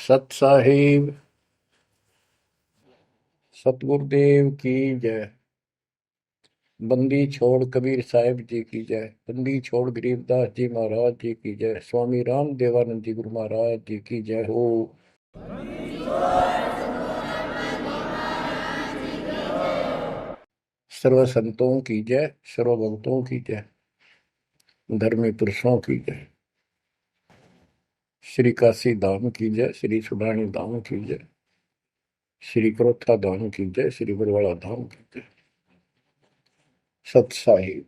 सत साहिब सतगुरुदेव की जय। बंदी छोड़ कबीर साहिब जी की जय। बंदी छोड़ गरीबदास जी महाराज जी की जय। स्वामी राम देवानंद जी गुरु महाराज जी की जय हो। सर्व संतों की जय, सर्व भक्तों की जय, धर्मी पुरुषों की जय। श्री काशी धाम की जय, श्री सुडानी धाम की जय, श्री क्रोथा धाम की जय, श्री बरवाड़ा धाम की जय। सत साहिब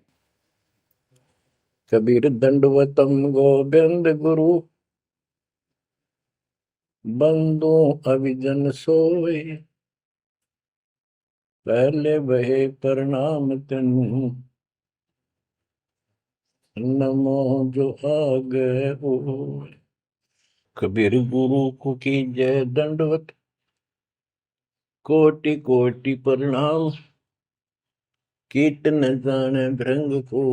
कबीर दंडवतम गोविंद गुरु, बंदो अभिजन सोए, पहले बहे प्रणाम तिन, नमो जो आगे हो। कबीर गुरु को की जय दंडवत, कोटि कोटि प्रणाम, कीट न जाने भृंग को,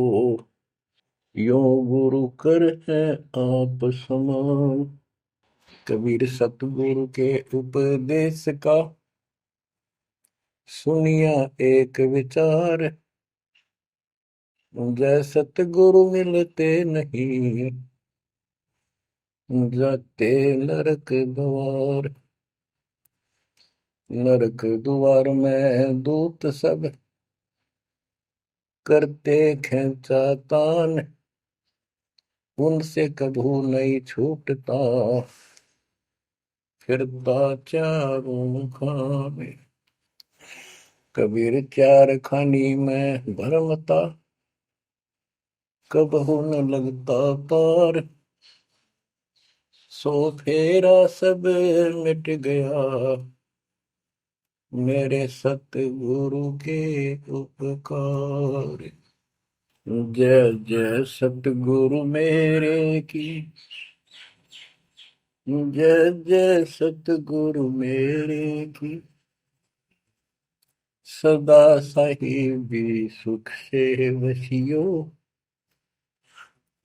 यो गुरु कर है आप समान। कबीर सतगुरु के उपदेश का, सुनिया एक विचार, जय सतगुरु मिलते नहीं, जाते नरक द्वार। नरक द्वार में दूत सब, करते खेचा तान, उनसे कभू नहीं छूटता, फिरता चारों खाने। कबीर चार खानी में भरमता, कबहू न लगता पार, सो फेरा सब मिट गया, मेरे सतगुरु के उपकार। जय जय सतगुरु मेरे की, जय जय सतगुरु मेरे की, सदा साहिबी सुख से वसियो,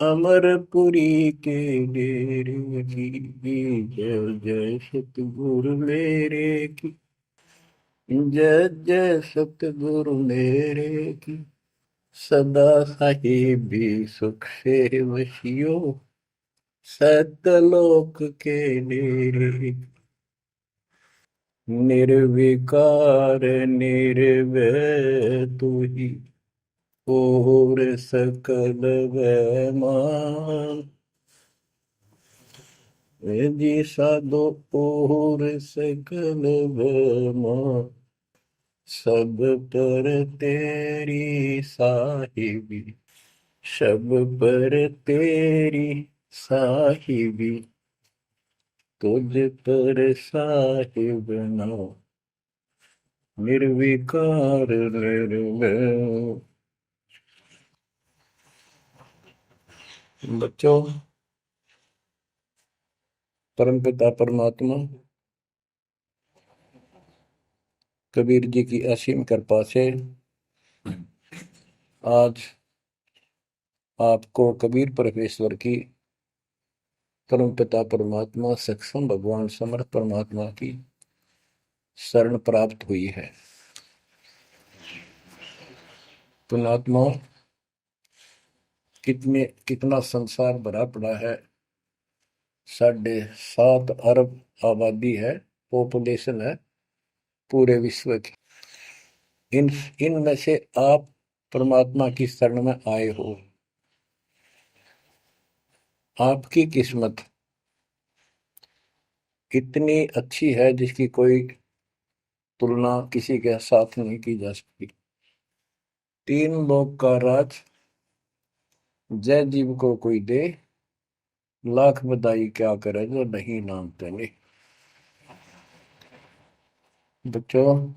अमरपुरी के डेरे की। जय जय सतगुरु मेरे की, जय जय सतगुरु मेरे की, सदा साहिबी सुख से वसियो, सतलोक के डेरे। निर्विकार निर्भय तू ही, और सकल वैमान, जी साधो और सकल वैमान, सब पर तेरी साहिबी, सब पर तेरी साहिबी, तुझ पर साहिब नाम, निर्विकार निर्भय। बच्चों, परमपिता परमात्मा कबीर जी की असीम कृपा से आज आपको कबीर परमेश्वर की, परमपिता परमात्मा सक्षम भगवान समर्थ परमात्मा की शरण प्राप्त हुई है। पुण्यात्मा, कितना संसार भरा पड़ा है। 7.5 अरब आबादी है, पॉपुलेशन है पूरे विश्व की। इनमें से आप परमात्मा की शरण में आए हो। आपकी किस्मत इतनी अच्छी है जिसकी कोई तुलना किसी के साथ नहीं की जा सकती। 3 लोक का राज जय जीव को कोई दे, लाख बधाई क्या करे जो नहीं नाम तेने। बच्चों,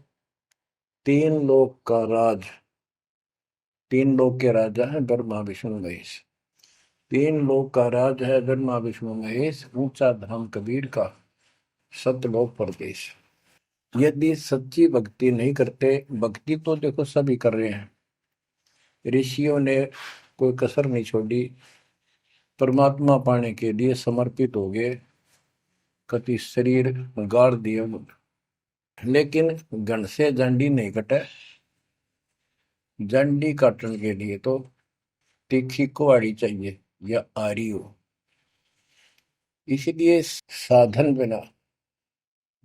3 लोक का राज, 3 लोक के राजा है ब्रह्मा विष्णु महेश। 3 लोक का राज है ब्रह्मा विष्णु महेश, ऊंचा धाम कबीर का, सतलोक परदेश। यदि सच्ची भक्ति नहीं करते, भक्ति तो देखो सभी कर रहे हैं, ऋषियों ने कोई कसर नहीं छोड़ी, परमात्मा पाने के लिए समर्पित हो गए। कति शरीर गाड़ दिए, लेकिन घन से जंडी नहीं कटे। जंडी काटने के लिए तो तीखी कुहाड़ी चाहिए या आरी हो। इसलिए साधन बिना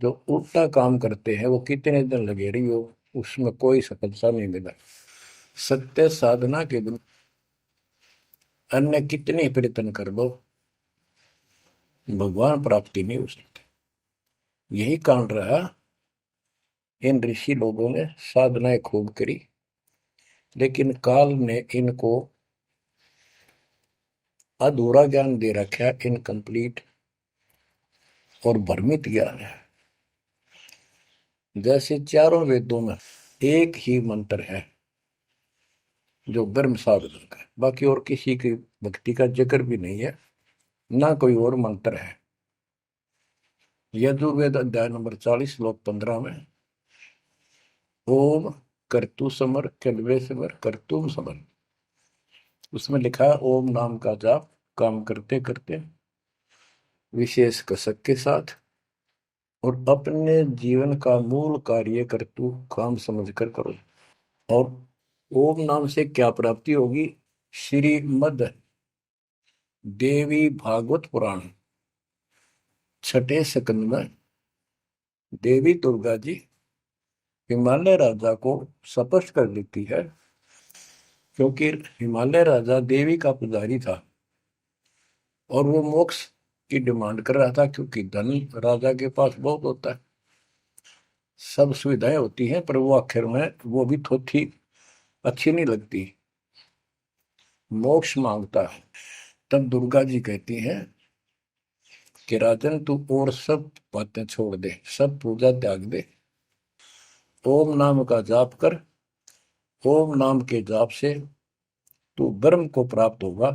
जो उल्टा काम करते हैं वो कितने दिन लगे रही हो, उसमें कोई सफलता नहीं मिला। सत्य साधना के बिना अन्य कितने प्रयत्न कर लो, भगवान प्राप्ति नहीं हो सकती। यही कारण रहा, इन ऋषि लोगों ने साधनाएं खूब करी, लेकिन काल ने इनको अधूरा ज्ञान दे रखा है, इनकम्प्लीट और भ्रमित ज्ञान है। जैसे चारों वेदों में एक ही मंत्र है जो ब्रह्म साधन का, बाकी और किसी की भक्ति का जिक्र भी नहीं है, ना कोई और मंत्र है। यजुर्वेद अध्याय नंबर 40 श्लोक 15 में ओम कर्तु समर कलवे समर कर्तुम समर, उसमें लिखा है ओम नाम का जाप काम करते करते विशेष कसक के साथ और अपने जीवन का मूल कार्य कर्तु काम समझकर करो। और ओम नाम से क्या प्राप्ति होगी? श्रीमद देवी भागवत पुराण छठे स्कंद में देवी दुर्गा जी हिमालय राजा को स्पष्ट कर देती है, क्योंकि हिमालय राजा देवी का पुजारी था और वो मोक्ष की डिमांड कर रहा था, क्योंकि धन राजा के पास बहुत होता है, सब सुविधाएं होती हैं, पर वो आखिर में वो भी थोड़ी अच्छी नहीं लगती, मोक्ष मांगता है। तब दुर्गा जी कहती हैं कि राजन तू और सब बातें छोड़ दे, सब पूजा त्याग दे, ओम नाम का जाप कर। ओम नाम के जाप से तू ब्रह्म को प्राप्त होगा,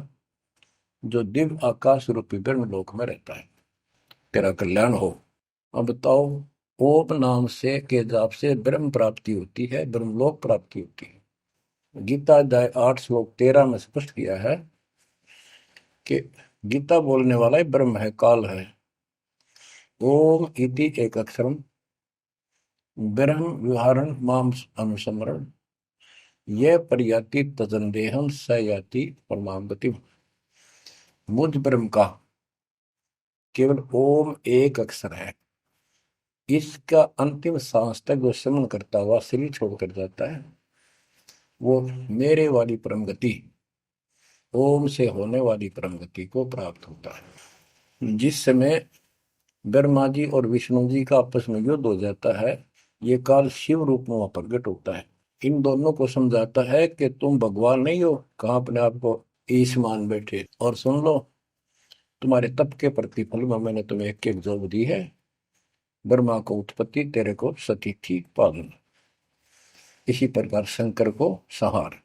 जो दिव्य आकाश रूपी ब्रह्म लोक में रहता है, तेरा कल्याण हो। अब बताओ, ओम नाम से के जाप से ब्रह्म प्राप्ति होती है, ब्रह्मलोक प्राप्ति होती है। गीता अध्याय 8 श्लोक 13 में स्पष्ट किया है कि गीता बोलने वाला ही ब्रह्म है, काल है। ओम इति एक अक्षरम ब्रह्म विहारण माम अनुसमरण ये पर्याति तजंदेहम स याति परमाम गति। मुझ ब्रह्म का केवल ओम एक अक्षर है, इसका अंतिम सांस तक जो श्रवण करता हुआ शरीर छोड़कर जाता है, वो मेरे वाली परम गति, ओम से होने वाली परम गति को प्राप्त होता है। जिस समय ब्रह्मा जी और विष्णु जी का आपस में युद्ध हो जाता है, ये काल शिव रूप में प्रकट होता है, इन दोनों को समझाता है कि तुम भगवान नहीं हो, कहाँ अपने आप को ईश मान बैठे, और सुन लो, तुम्हारे तप के प्रतिफल में मैंने तुम्हें एक एक जोग दी है, ब्रह्मा को उत्पत्ति, तेरे को सती थी पालन। इसी प्रकार शंकर को संहार,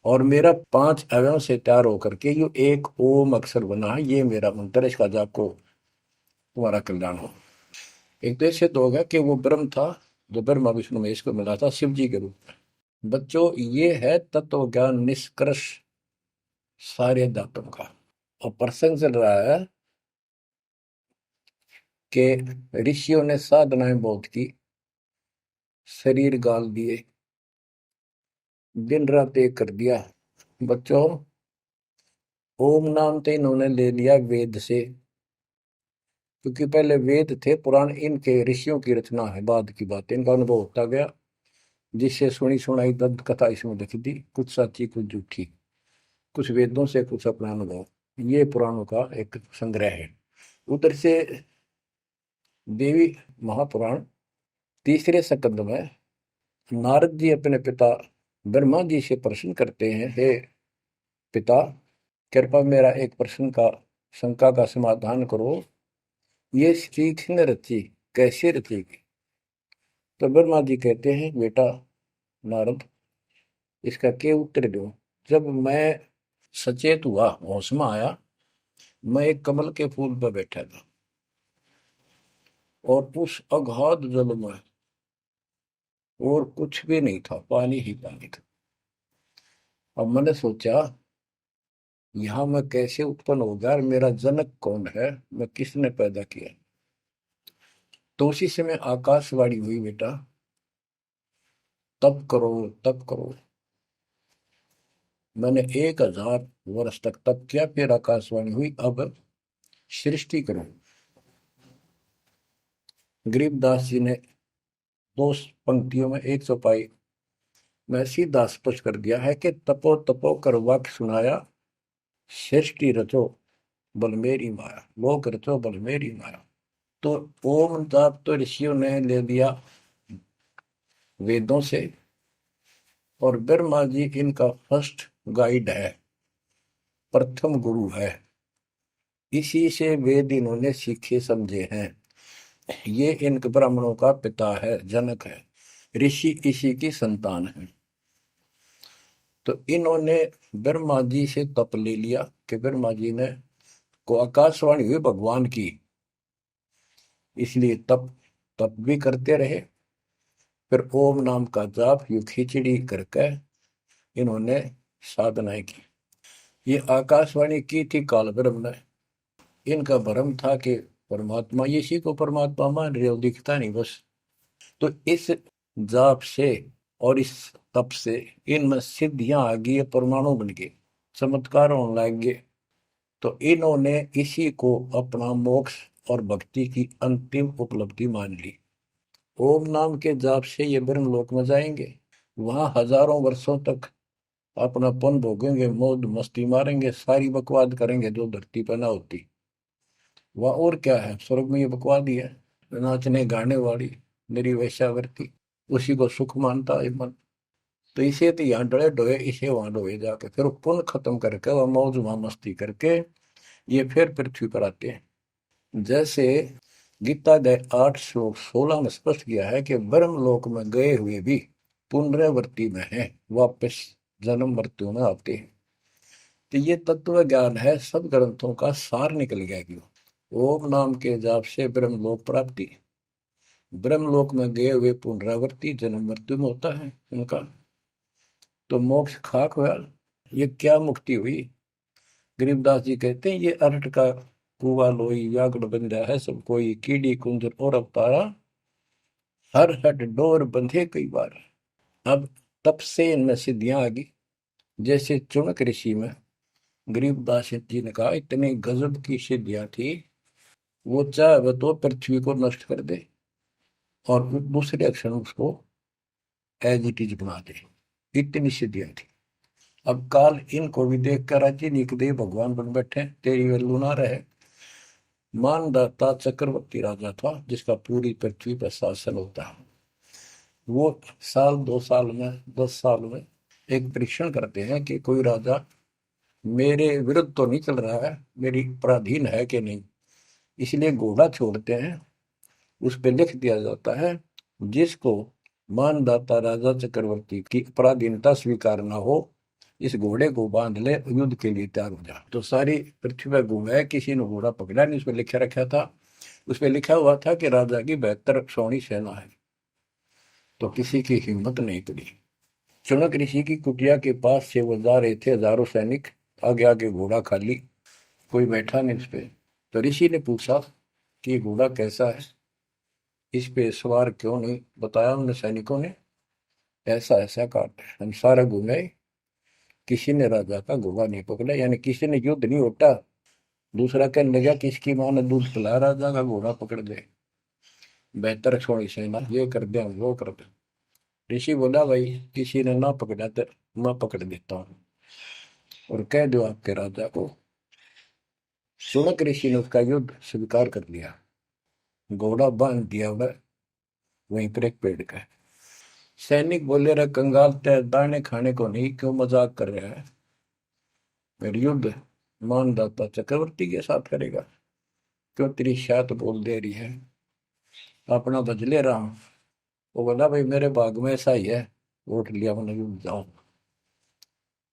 और मेरा 5 अवयव से तैयार होकर के ये एक ओम अक्षर बना है, ये मेरा मंत्र, इसका जाप को तुम्हारा कल्याण हो। एक तो ऐसे तो होगा कि वो ब्रह्म था जो ब्रह्मा विष्णु महेश को मिला था शिव जी के रूप में। बच्चों, ये है तत्व ज्ञान निष्कर्ष सारे दातों का। और प्रसंग चल रहा है कि ऋषियों ने साधनाएं बहुत की, शरीर गाल दिए, दिन रात एक कर दिया। बच्चों, ओम नाम तो इन्होंने ले लिया वेद से, क्योंकि पहले वेद थे पुराण, इनके ऋषियों की रचना है, बाद की बात, इनका अनुभव होता गया, जिससे सुनी सुनाई दंत कथा इसमें लिख दी, कुछ सच्ची कुछ झूठी, कुछ वेदों से कुछ अपना अनुभव, ये पुराणों का एक संग्रह है। उधर से देवी महापुराण तीसरे स्कंद में नारद जी अपने पिता ब्रह्मा जी से प्रश्न करते हैं, हे पिता, कृपा मेरा एक प्रश्न का शंका का समाधान करो, ये सृष्टि किसने रची, कैसे रचेगी? तो ब्रह्मा जी कहते हैं, बेटा नारद, इसका क्या उत्तर दूं? जब मैं सचेत हुआ, होश में आया, मैं एक कमल के फूल पर बैठा था और उस अगाध जल में और कुछ भी नहीं था, पानी ही पानी था। अब मैंने सोचा, यहाँ मैं कैसे उत्पन्न हो गया, मेरा जनक कौन है, मैं किसने पैदा किया? तो उसी समय आकाशवाणी हुई, बेटा तप करो, तप करो। मैंने 1000 वर्ष तक तप किया, फिर आकाशवाणी हुई, अब सृष्टि करो। गरीबदास जी ने दो पंक्तियों में एक चौपाई में सीधा स्पष्ट कर दिया है कि तपो तपो कर वाक्य सुनाया, सृष्टि रचो बल मेरी माया, लोक रचो बल मेरी माया। तो ओम जाप तो ऋषियों ने ले लिया वेदों से, और ब्रह्मा जी इनका फर्स्ट गाइड है, प्रथम गुरु है। इसी से वेद इन्होंने सीखे समझे हैं। ये इन ब्राह्मणों का पिता है, जनक है, ऋषि इसी की संतान है। तो इन्होंने ब्रह्मा जी से तप ले लिया कि ब्रह्मा जी ने को आकाशवाणी हुई भगवान की, इसलिए तप तप भी करते रहे। फिर ओम नाम का जाप यू खिचड़ी करके इन्होंने साधनाएं की। ये आकाशवाणी की थी काल ब्रह्म ने। इनका भ्रम था कि परमात्मा, इसी को परमात्मा मान रहे हो, दिखता नहीं बस। तो इस जाप से और इस तप से इनमें सिद्धियां आ गई, परमाणु बन गए, चमत्कार होने लग गए। तो इन्होंने इसी को अपना मोक्ष और भक्ति की अंतिम उपलब्धि मान ली। ओम नाम के जाप से ये ब्रह्मलोक में जाएंगे, वहां हजारों वर्षों तक अपना पन भोगेंगे, मौज मस्ती मारेंगे, सारी बकवाद करेंगे जो धरती पर ना होती। वह और क्या है, स्वर्ग में ये बकवाद ही है, नाचने गाने वाली मेरी वैश्यावृत्ति, उसी को सुख मानता है मन। तो इसे तो यहाँ डरे डोए, इसे वहां डोए जाके, फिर पुण्य खत्म करके वह मौज वहां मस्ती करके ये फिर पृथ्वी पर आते हैं। जैसे गीता अध्याय 8 श्लोक 16 में स्पष्ट किया है कि ब्रह्मलोक में गए हुए भी पुनरावृत्ति में है, वापस जन्म मृत्यु में आते हैं। तो ये तत्व ज्ञान है, सब ग्रंथों का सार निकल गया क्यों। ओम नाम के जाप से ब्रह्मलोक प्राप्ति, ब्रह्मलोक में गए हुए पुनरावृत्ति जन्म मृत्यु में होता है उनका। तो मोक्ष खाक हुआ, ये क्या मुक्ति हुई। गरीबदास जी कहते हैं, ये अरट का कुआ लोई व्याकुल बंधा है सब कोई, कीड़ी कुंजर और अवतारा, हर हट डोर बंधे कई बार। अब तब से इनमें सिद्धियां आ गई। जैसे चुनक ऋषि में गरीबदास जी ने कहा, इतनी गजब की सिद्धियां थी, वो चाहे वह तो पृथ्वी को नष्ट कर दे और दूसरे क्षण उसको एज इट इज बना दे, इतनी सिद्धियां थी। अब काल इनको भी देख कर राजी निकदे भगवान बन बैठे, तेरी वैल्यू ना रहे। मानदाता चक्रवर्ती राजा था जिसका पूरी पृथ्वी पर शासन होता है। वो साल 2 साल में 10 साल में एक परीक्षण करते हैं कि कोई राजा मेरे विरुद्ध तो नहीं चल रहा है, मेरी पराधीन है कि नहीं। इसलिए घोड़ा छोड़ते हैं, उस पर लिख दिया जाता है, जिसको मानदाता राजा चक्रवर्ती की पराधीनता स्वीकार न हो, इस घोड़े को बांध ले, युद्ध के लिए तैयार हो जा। तो सारी पृथ्वी पर घूमे, किसी ने घोड़ा पकड़ा नहीं। उस पर लिखा रखा था, उस पर लिखा हुआ था कि राजा की 72 सौणी सेना है। तो किसी की हिम्मत नहीं पड़ी। चुनक ऋषि की कुटिया के पास से वो जा रहे थे, हजारों सैनिक, आगे आगे घोड़ा खाली, कोई बैठा नहीं उस पे। तो ऋषि ने पूछा कि ये घोड़ा कैसा है, इस पे सवार क्यों नहीं। बताया उन सैनिकों ने, ऐसा ऐसा काट हम सारा घूमे, किसी ने राजा का घोड़ा नहीं पकड़ा, यानी किसी ने युद्ध नहीं उठा। दूसरा कहने लगा कि इसकी माँ ने दूध पिलाया, राजा का घोड़ा पकड़ दे, बेहतर छोड़ी सेना, ये कर दे वो कर दे। ऋषि बोला, भाई किसी ने ना पकड़ा तो मैं पकड़ देता हूँ, और कह दो आपके राजा को। सुनक ऋषि ने उसका युद्ध स्वीकार कर लिया, घोड़ा बांध दिया वह वहीं पर एक पेड़ का। सैनिक बोले, रहा कंगाल तय दाने खाने को नहीं, क्यों मजाक कर रहा है, फिर युद्ध मानदाता चक्रवर्ती के साथ करेगा, क्यों तेरी शायद बोल दे रही है, अपना बदले रहा हूं। वो बोला, भाई मेरे भाग में ऐसा ही है, वोट लिया मैंने, युद्ध जाऊं।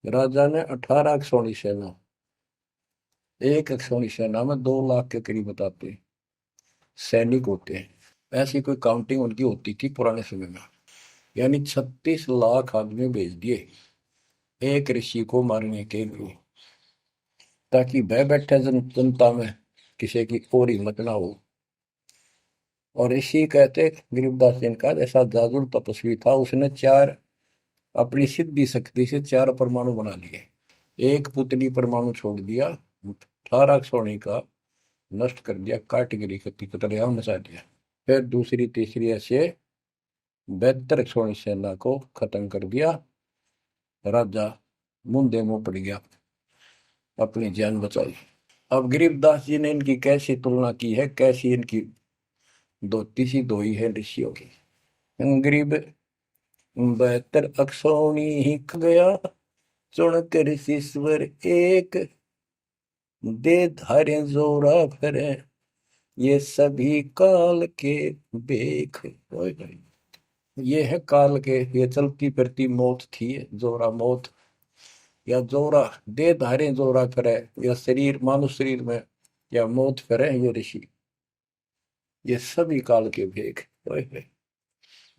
राजा ने 18 अक्षौणी सेना, एक अक्षौणी सेना में 2 लाख के करीब बताते सैनिक होते हैं, ऐसी कोई काउंटिंग उनकी होती थी पुराने समय में। यानी 36 लाख आदमी भेज दिए एक ऋषि को मारने के लिए, ताकि भय बैठे जनता में, किसी की और हिम्मत ना हो। और ऋषि कहते गरीबदास जी ने कहा ऐसा जादू तपस्वी था, उसने चार अपनी सिद्धि शक्ति से चार परमाणु बना लिए, एक पुतली परमाणु छोड़ दिया, 18 सोने का नष्ट कर दिया, काटगिरी के पितरियां मचा दिया। फिर दूसरी तीसरी ऐसे 72 सोनी सेना को खत्म कर दिया। राजा मुंदे मुंह पड़ गया, अपनी जान बचाई। अब गरीबदास जी ने इनकी कैसी तुलना की है, कैसी इनकी दोती सी धोई है ऋषियों की। गरीब 72 अक्षौणी ही ख गया, चुन कर शीश्वर एक, दे धारे जोरा फिरे, ये सभी काल के बेख। ये है काल के, ये चलती फिरती मौत थी, जोरा मौत, या जोरा दे धारे जोरा करे, या शरीर मानव शरीर में या मौत करे, ये ऋषि, ये सभी काल के भेख।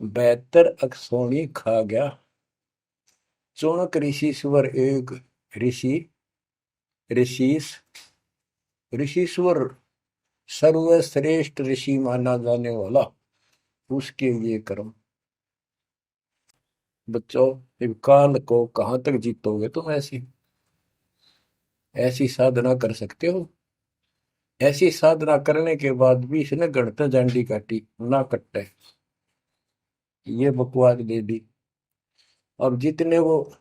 72 अक्षौणी खा गया, चौणक ऋषि स्वर एक, ऋषि ऋषिस ऋषिश्वर सर्वश्रेष्ठ ऋषि माना जाने वाला, उसके ये कर्म। बच्चों, इस काल को कहां तक जीतोगे तुम? ऐसी ऐसी साधना कर सकते हो? ऐसी साधना करने के बाद भी इसने गणत झंडी काटी ना कट्टे, ये बकवास दे दी। अब जितने वो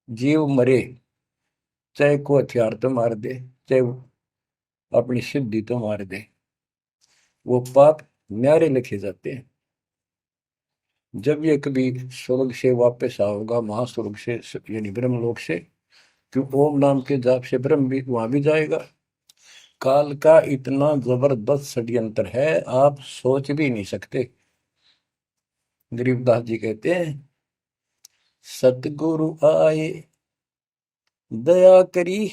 जीव मरे, चाहे को हथियार तो मार दे, चाहे अपनी सिद्धि तो मार दे, वो पाप न्यारे लिखे जाते हैं। जब ये कभी स्वर्ग से वापस आओगा, महास्वर्ग से यानी ब्रह्मलोक से, क्यों ओम नाम के जाप से ब्रह्म भी वहां भी जाएगा। काल का इतना जबरदस्त षड्यंत्र है, आप सोच भी नहीं सकते। गरीबदास जी कहते हैं, सतगुरु आए दया करी,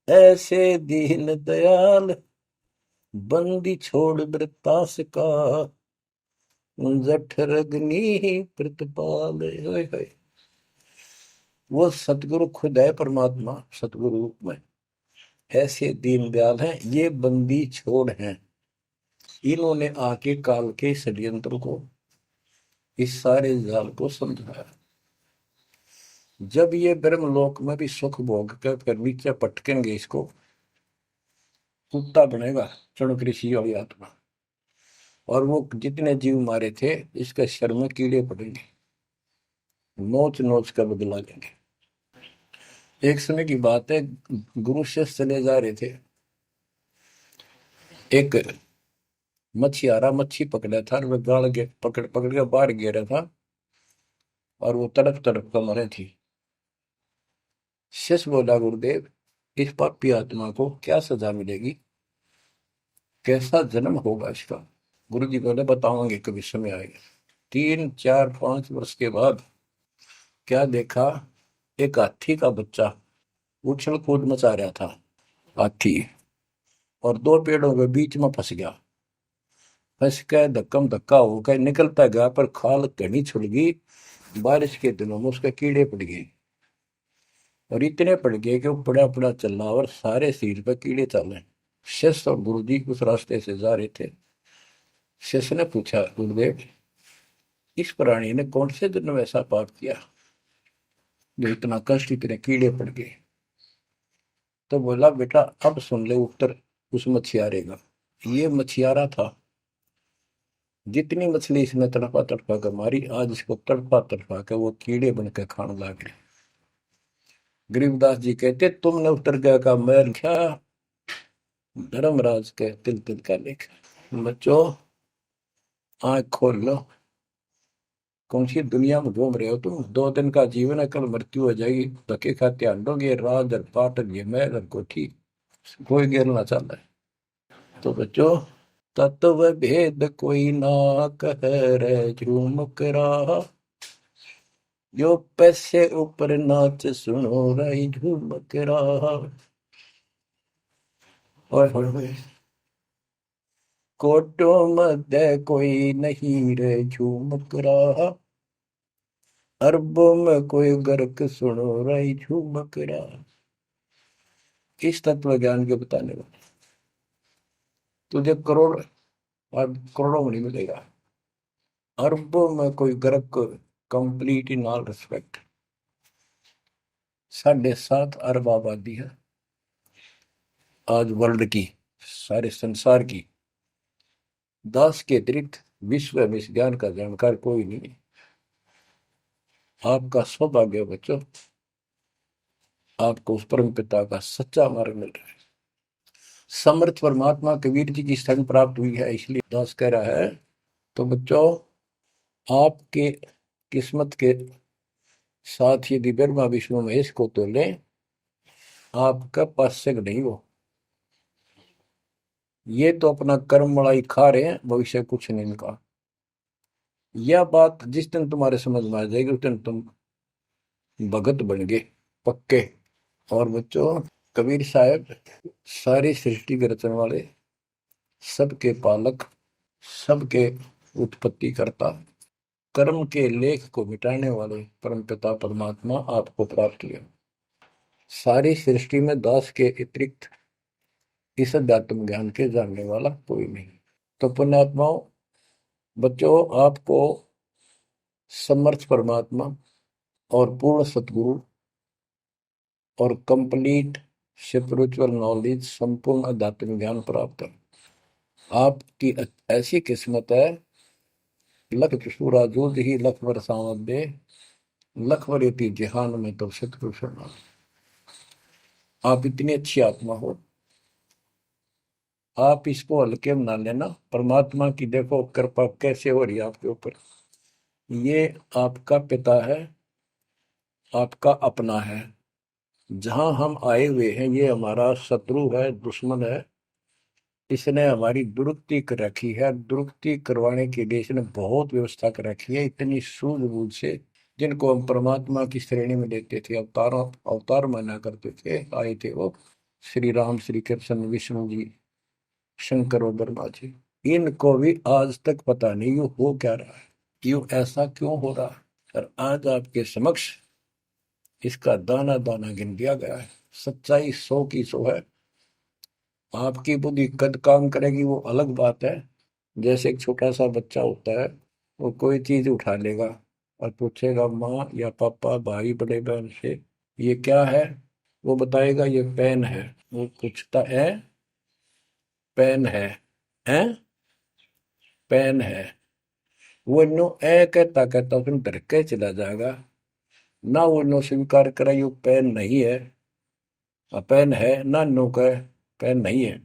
ऐसे दीन दयाल, बंदी छोड़ वृतास का, जठरग्नि प्रतिपाल। वो सतगुरु खुद है, परमात्मा सतगुरु रूप में ऐसे दीन दयाल हैं, ये बंदी छोड़ हैं। इन्होंने आके काल के षड्यंत्र को, इस सारे जाल को समझाया। जब ये ब्रह्मलोक में भी सुख भोग कर फिर नीचे पटकेंगे, इसको कुत्ता बनेगा चणक ऋषि वाली आत्मा, और वो जितने जीव मारे थे इसके शर में कीड़े पड़ेंगे, नोच नोच कर बदला लेंगे। एक समय की बात है, गुरु शिष्य चले जा रहे थे, एक मछियारा मच्छी पकड़ा था, वह गाड़ के पकड़ पकड़ के बाहर गिरा था, और वो तड़प तड़प कर मरे थी। शिष्य बोला, गुरुदेव इस पापी आत्मा को क्या सजा मिलेगी, कैसा जन्म होगा इसका? गुरु जी बोले, बताओगे कभी समय आएगा। 3 4 5 वर्ष के बाद क्या देखा, एक हाथी का बच्चा उछल कूद मचा रहा था, हाथी, और दो पेड़ों के बीच में फंस गया। फंस के धक्कम धक्का होकर निकलता गया, पर खाल घनी छुड़ गई, बारिश के दिनों में उसके कीड़े पड़ गए, और इतने पड़ गए कि वो पड़ा पड़ा चल रहा, और सारे शरीर पर कीड़े चले। शिष्य और गुरु जी उस रास्ते से जा रहे थे। शिष्य ने पूछा, गुरुदेव इस प्राणी ने कौन से दिन में ऐसा पाप किया जो इतना कष्ट, इतने कीड़े पड़ गए? तो बोला, बेटा अब सुन ले उत्तर उस मछियारे का। ये मछियारा था, जितनी मछली इसने तड़पा तड़पा कर मारी, आज इसको तड़पा तड़पा कर वो कीड़े बनकर खाने लग गए। गरीबदास जी कहते, तुमने उत्तर गया का मैल क्या, धर्मराज के तिल तिल का लेख। बच्चों, आंख खोल लो, कौन सी दुनिया में घूम रहे हो तुम? 2 दिन का जीवन है, कल मृत्यु हो जाएगी, धक्के खाते आंडोगे, राज और पाट और ये महल और कोठी, कोई गिरना चाहता है। तो बच्चों, तत्व भेद कोई ना कह रे झूमक रहा, जो पैसे ऊपर नाच सुनो रही झूमक रहा। और कोटो मध्य कोई नहीं रे झूमक रहा, अरबों में कोई गर्क सुनो रही झूमक रहा। इस तत्व ज्ञान के बताने वाले, तुझे करोड़ और करोड़ों में नहीं मिलेगा, अरबों में कोई ग्रह को, कंप्लीट इन ऑल रिस्पेक्ट। 7.5 अरब आबादी है आज वर्ल्ड की, सारे संसार की। 10 के अतिरिक्त विश्व में इस ज्ञान का जानकार कोई नहीं है। आपका सौभाग्य है बच्चों, आपको उस परम पिता का सच्चा मार्ग मिल रहा है। समर्थ परमात्मा कबीर जी की शरण प्राप्त हुई है, इसलिए दास कह रहा है। तो बच्चों, आपके किस्मत के साथ यदि ब्रह्मा विष्णु महेश को तो लें, आपका पास्यक नहीं हो। ये तो अपना कर्म मलाई खा रहे हैं, भविष्य कुछ नहीं इनका। यह बात जिस दिन तुम्हारे समझ में आ जाएगी, उस दिन तुम भगत बन गए पक्के। और बच्चों, कबीर साहब सारी सृष्टि के रचने वाले, सबके पालक, सबके उत्पत्ति करता, कर्म के लेख को मिटाने वाले परमपिता परमात्मा आपको प्राप्त हुए। सारी सृष्टि में दास के अतिरिक्त इस अध्यात्म ज्ञान के जानने वाला कोई नहीं। तो पुण्यात्माओं, बच्चों, आपको समर्थ परमात्मा और पूर्ण सतगुरु और कंप्लीट स्पिरिचुअल नॉलेज, संपूर्ण अध्यात्म ज्ञान प्राप्त है। आपकी ऐसी किस्मत है, लख चुसूरा जूझ ही लख बरसावत दे, लख बरेती जिहान में तो सतगुरु शरणा। आप इतनी अच्छी आत्मा हो, आप इसको हल्के में ना लेना। परमात्मा की देखो कृपा कैसे हो रही है आपके ऊपर। ये आपका पिता है, आपका अपना है। जहां हम आए हुए हैं, ये हमारा शत्रु है, दुश्मन है। इसने हमारी दुरुक्ति कर रखी है, दुरुक्ति करवाने के लिए इसने बहुत व्यवस्था कर रखी है, इतनी सूझबूझ से। जिनको हम परमात्मा की श्रेणी में लेते थे, अवतार माना करते थे, आए थे वो श्री राम, श्री कृष्ण, विष्णु जी, शंकर और ब्रह्मा जी। इनको भी आज तक पता नहीं ये हो क्या रहा है, क्यों ऐसा क्यों हो रहा है। और आज आपके समक्ष इसका दाना दाना गिन दिया गया है। सच्चाई 100 की 100 है। आपकी बुद्धि कद काम करेगी वो अलग बात है। जैसे एक छोटा सा बच्चा होता है, वो कोई चीज उठा लेगा और पूछेगा माँ या पापा, भाई, बड़े बहन से, ये क्या है। वो बताएगा ये पेन है। वो पूछता है पेन है पेन है। वो नो ए कहता कहता उसमें डर के चला जाएगा। ना वो नो स्वीकार करे ये पेन नहीं है, पेन है, ना नो कहे पेन नहीं है।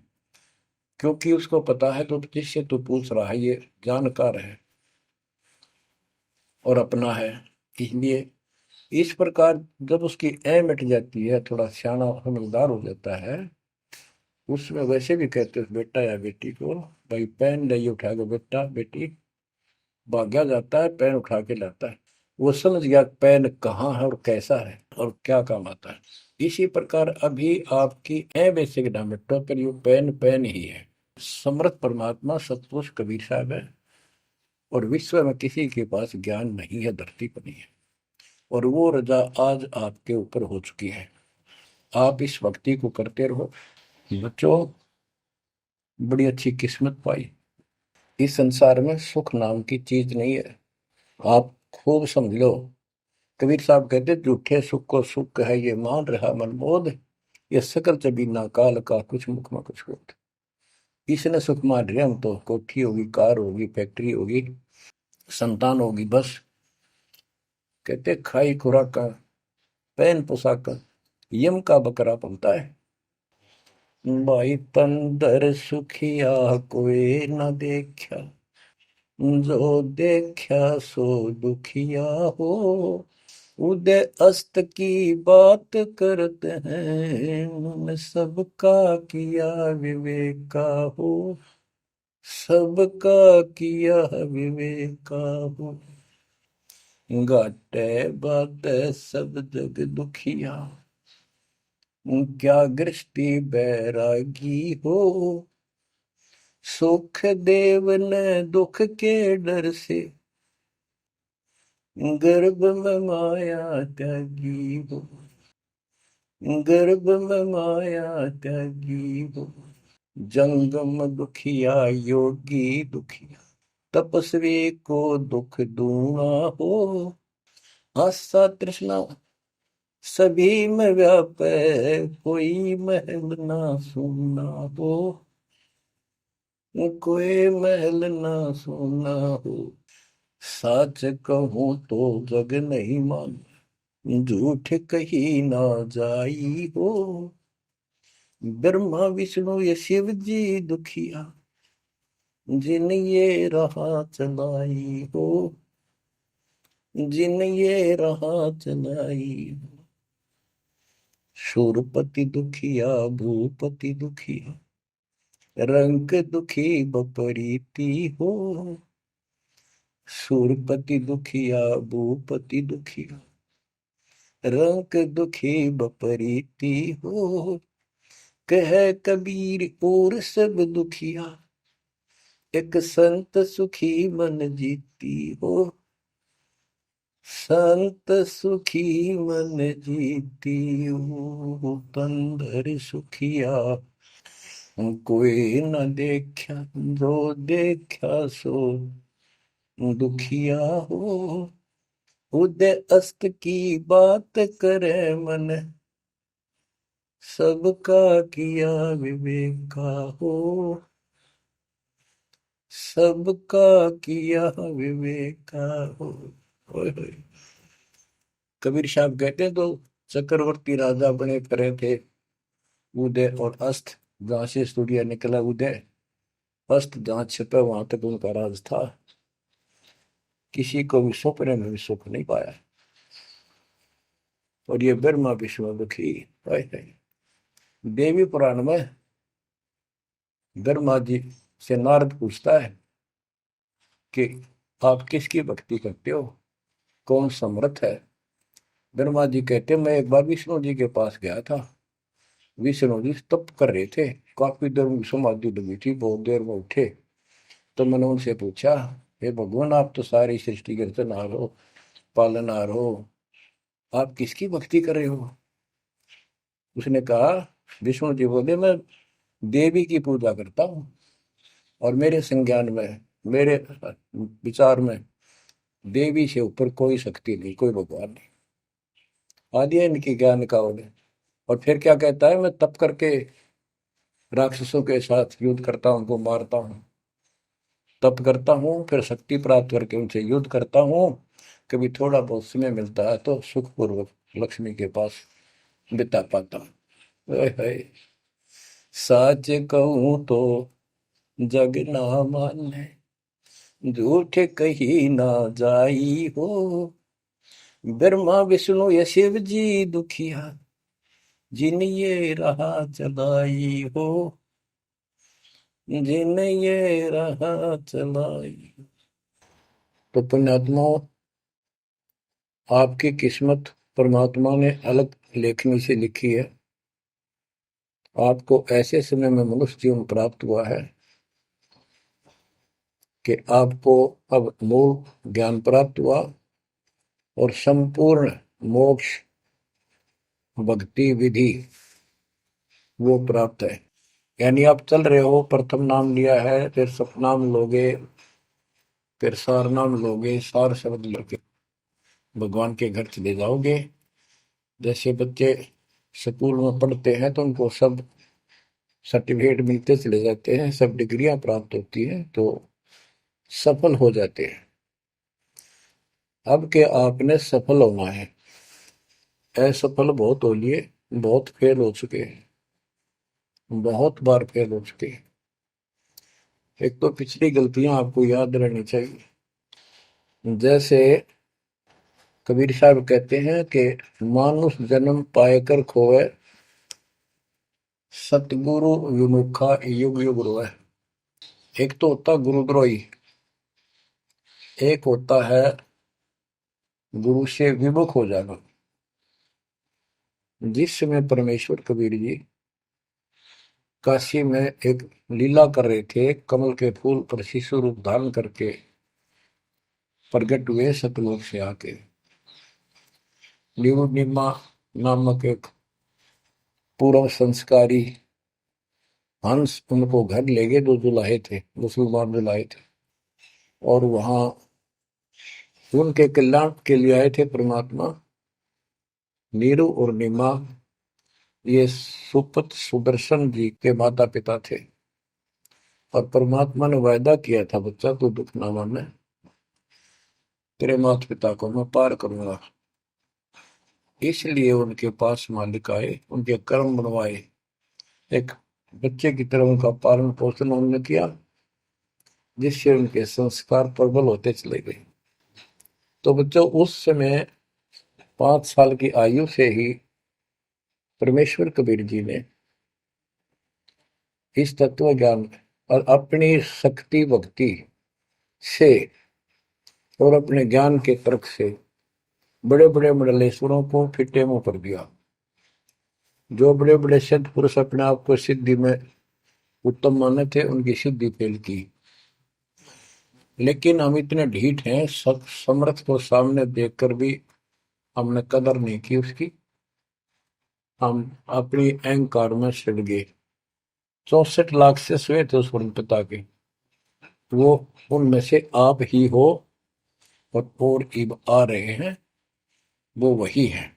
क्योंकि उसको पता है तो जिससे तू पूछ रहा है ये जानकार है और अपना है। इसलिए इस प्रकार जब उसकी ए मिट जाती है, थोड़ा सियाना समझदार हो जाता है, उसमें वैसे भी कहते हैं बेटा या बेटी को, भाई पेन नहीं उठा के बेटा बेटी, भाग्या जाता है पेन उठा के लाता है। वो समझ गया पेन कहाँ है और कैसा है और क्या काम आता है। इसी प्रकार अभी आपकी ए बेसिक ना मिटो, पर ये पेन पेन ही है। समर्थ परमात्मा सतपुरुष कबीर साहब है, और विश्व में किसी के पास ज्ञान नहीं है, धरती पर नहीं है। और वो रजा आज आपके ऊपर हो चुकी है। आप इस भक्ति को करते रहो बच्चों। बड़ी अच्छी किस्मत पाई। इस संसार में सुख नाम की चीज नहीं है, आप खूब समझ लो। कबीर साहब कहते झूठे सुख को सुख है ये मान रहा मनमोद, ये सकल जबीना काल का कुछ मुख में कुछ बोध। इसने सुख मान रहे हम तो, कोठी होगी, कार होगी, फैक्ट्री होगी, संतान होगी, बस। कहते खाई खुराक, पहन पोशाक, यम का बकरा बनता है। भाई तंदर सुखिया कोई न देखा, जो देखा सो दुखिया हो। उदय अस्त की बात करते हैं, उन सबका किया विवेका हो, सबका किया विवेका हो। घाटे बाटे सब जग दुखिया, क्या गृष्टि बैरागी हो। सुख देव ने दुख के डर से, गर्भ में माया त्यागी हो, गर्भ में माया त्यागी हो। जंगम दुखिया योगी दुखिया, तपस्वी को दुख दूना हो। आशा तृष्णा सभी में व्यापे, कोई महल ना सुना हो। कोई महल ना सुना हो। सच कहूं तो जग नहीं मान, झूठ कही ना जाई हो। ब्रह्मा विष्णु ये शिव जी दुखिया, जिन ये राह चलाई हो। जिन ये राह चलाई हो। शूरपति दुखिया भूपति दुखिया, रंग दुखी बपरीती हो। शूरपति दुखिया भूपति दुखिया, रंग दुखी बपरीती हो। कह कबीर और सब दुखिया, एक संत सुखी मन जीती हो। संत सुखी मन जीती हो। तंदर सुखिया कोई न देखा, जो देखा सो दुखिया हो। उदय अस्त की बात करे मन, सबका किया विवेका हो। सबका किया विवेका हो। ओए होए। कबीर साहब कहते हैं तो चक्रवर्ती राजा बने करे थे। उदय और अस्त, जहां से सूर्य निकला उदय, अस्त जहां छिपा वहां तक उनका राज था। किसी को भी सपने में भी सुख नहीं पाया। और ये ब्रह्मा विष्णु दुखी। देवी पुराण में ब्रह्मा जी से नारद पूछता है कि आप किसकी भक्ति करते हो, कौन समर्थ है। ब्रह्मा जी कहते मैं एक बार विष्णु जी के पास गया था। विष्णु जी तप कर रहे थे, काफी देर में समाधि लगी थी, बहुत देर में उठे। तो मैंने उनसे पूछा, हे भगवान आप तो सारी सृष्टि के रचनहार हो, पालनहार हो, आप किसकी भक्ति कर रहे हो। उसने कहा, विष्णु जी बोले मैं देवी की पूजा करता हूँ, और मेरे संज्ञान में, मेरे विचार में देवी से ऊपर कोई शक्ति नहीं, कोई भगवान नहीं। आदि है इनकी ज्ञान का उन्हें। और फिर क्या कहता है, मैं तप करके राक्षसों के साथ युद्ध करता हूँ, उनको मारता हूँ, तप करता हूँ, फिर शक्ति प्राप्त करके उनसे युद्ध करता हूँ। कभी थोड़ा बहुत समय मिलता है तो सुखपूर्वक लक्ष्मी के पास बिता पाता हूँ। सच कहूँ तो जग ना माने, झूठ कही ना जाई हो। ब्रह्मा विष्णु ये शिव जी दुखिया, जिन ये राह चलाई हो। जिन ये राह चलाई। तो पुण्यात्माओं, आपकी किस्मत परमात्मा ने अलग लेखनी से लिखी है। आपको ऐसे समय में मनुष्य जीवन प्राप्त हुआ है कि आपको अब मूल ज्ञान प्राप्त हुआ और संपूर्ण मोक्ष भक्ति विधि वो प्राप्त है। यानी आप चल रहे हो, प्रथम नाम लिया है, फिर सतनाम लोगे, फिर सार नाम लोगे, सार शब्द लोगे, भगवान के घर चले जाओगे। जैसे बच्चे स्कूल में पढ़ते हैं तो उनको सब सर्टिफिकेट मिलते चले जाते हैं, सब डिग्रियां प्राप्त होती हैं, तो सफल हो जाते हैं। अब के आपने सफल होना है। असफल बहुत हो लिए, बहुत फेल हो चुके हैं, बहुत बार फेल हो चुके हैं। एक तो पिछली गलतियां आपको याद रहनी चाहिए। जैसे कबीर साहब कहते हैं कि मानुष जन्म पाएकर खोए, सतगुरु विमुखा युग युग रोए। एक तो होता गुरुद्रोही, एक होता है गुरु से विमुख हो जाना। जिस समय परमेश्वर कबीर जी काशी में एक लीला कर रहे थे, कमल के फूल पर शिशु रूप धारण करके प्रकट हुए सतलोक से आके। निमा नामक एक पूर्व संस्कारी हंस उनको घर ले गए, जो जुलाहे थे, मुसलमान जुलाहे थे, और वहां उनके कल्याण के लिए आए थे परमात्मा। नीरू और नीमा ये सुपत सुदर्शन जी के माता पिता थे, और परमात्मा ने वायदा किया था, बच्चा तू दुख ना माने, तेरे माता पिता को मैं पार करूंगा। इसलिए उनके पास मालिक आए, उनके कर्म बनवाए, एक बच्चे की तरह उनका पालन पोषण उन्होंने किया, जिससे उनके संस्कार प्रबल होते चले गए। तो बच्चों, उस समय 5 साल की आयु से ही परमेश्वर कबीर जी ने इस तत्व ज्ञान और अपनी शक्ति भक्ति से और अपने ज्ञान के तर्क से बड़े बड़े मंडलेश्वरों को फिटे मुंह कर दिया। जो बड़े बड़े सिद्ध पुरुष अपने आप को सिद्धि में उत्तम माने थे, उनकी सिद्धि फेल की। लेकिन हम इतने ढीठ हैं, समर्थ को सामने देखकर भी हमने कदर नहीं की उसकी। हम अपनी अहंकार में सड़ गए। 64 लाख से हुए थे उस परम पिता के, वो उनमें से आप ही हो, और इब आ रहे हैं, वो वही है।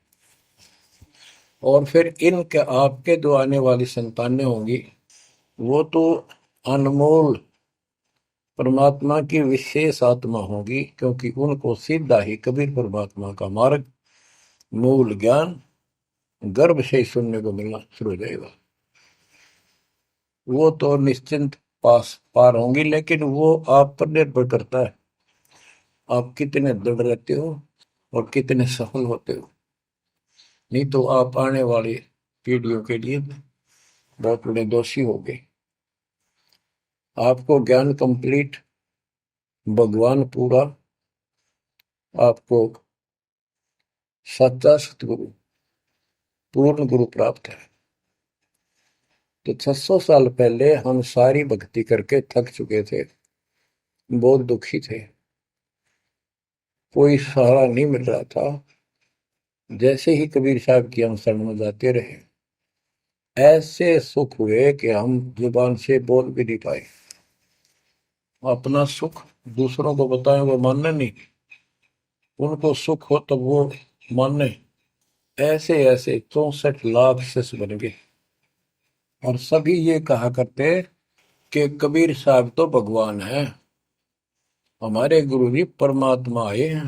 और फिर इनके आपके जो आने वाली संतानें होंगी, वो तो अनमोल परमात्मा की विशेष आत्मा होगी, क्योंकि उनको सीधा ही कबीर परमात्मा का मार्ग, मूल ज्ञान गर्भ से ही सुनने को मिलना शुरू हो जाएगा। वो तो निश्चिंत पार होंगी, लेकिन वो आप पर निर्भर करता है, आप कितने दृढ़ रहते हो और कितने सफल होते हो। नहीं तो आप आने वाली पीढ़ियों के लिए बहुत बड़े दोषी हो गए। आपको ज्ञान कंप्लीट, भगवान पूरा, आपको सच्चा सतगुरु, पूर्ण गुरु प्राप्त है। तो 600 साल पहले हम सारी भक्ति करके थक चुके थे, बहुत दुखी थे, कोई सहारा नहीं मिल रहा था। जैसे ही कबीर साहब की हम शरण में जाते रहे, ऐसे सुख हुए कि हम जुबान से बोल भी नहीं पाए। अपना सुख दूसरों को बताएं, वो मानने नहीं, उनको सुख हो तब वो मानने। ऐसे ऐसे 64 लाख शिष्य बन गए, और सभी ये कहा करते कि कबीर साहब तो भगवान है, हमारे गुरु जी परमात्मा आए हैं,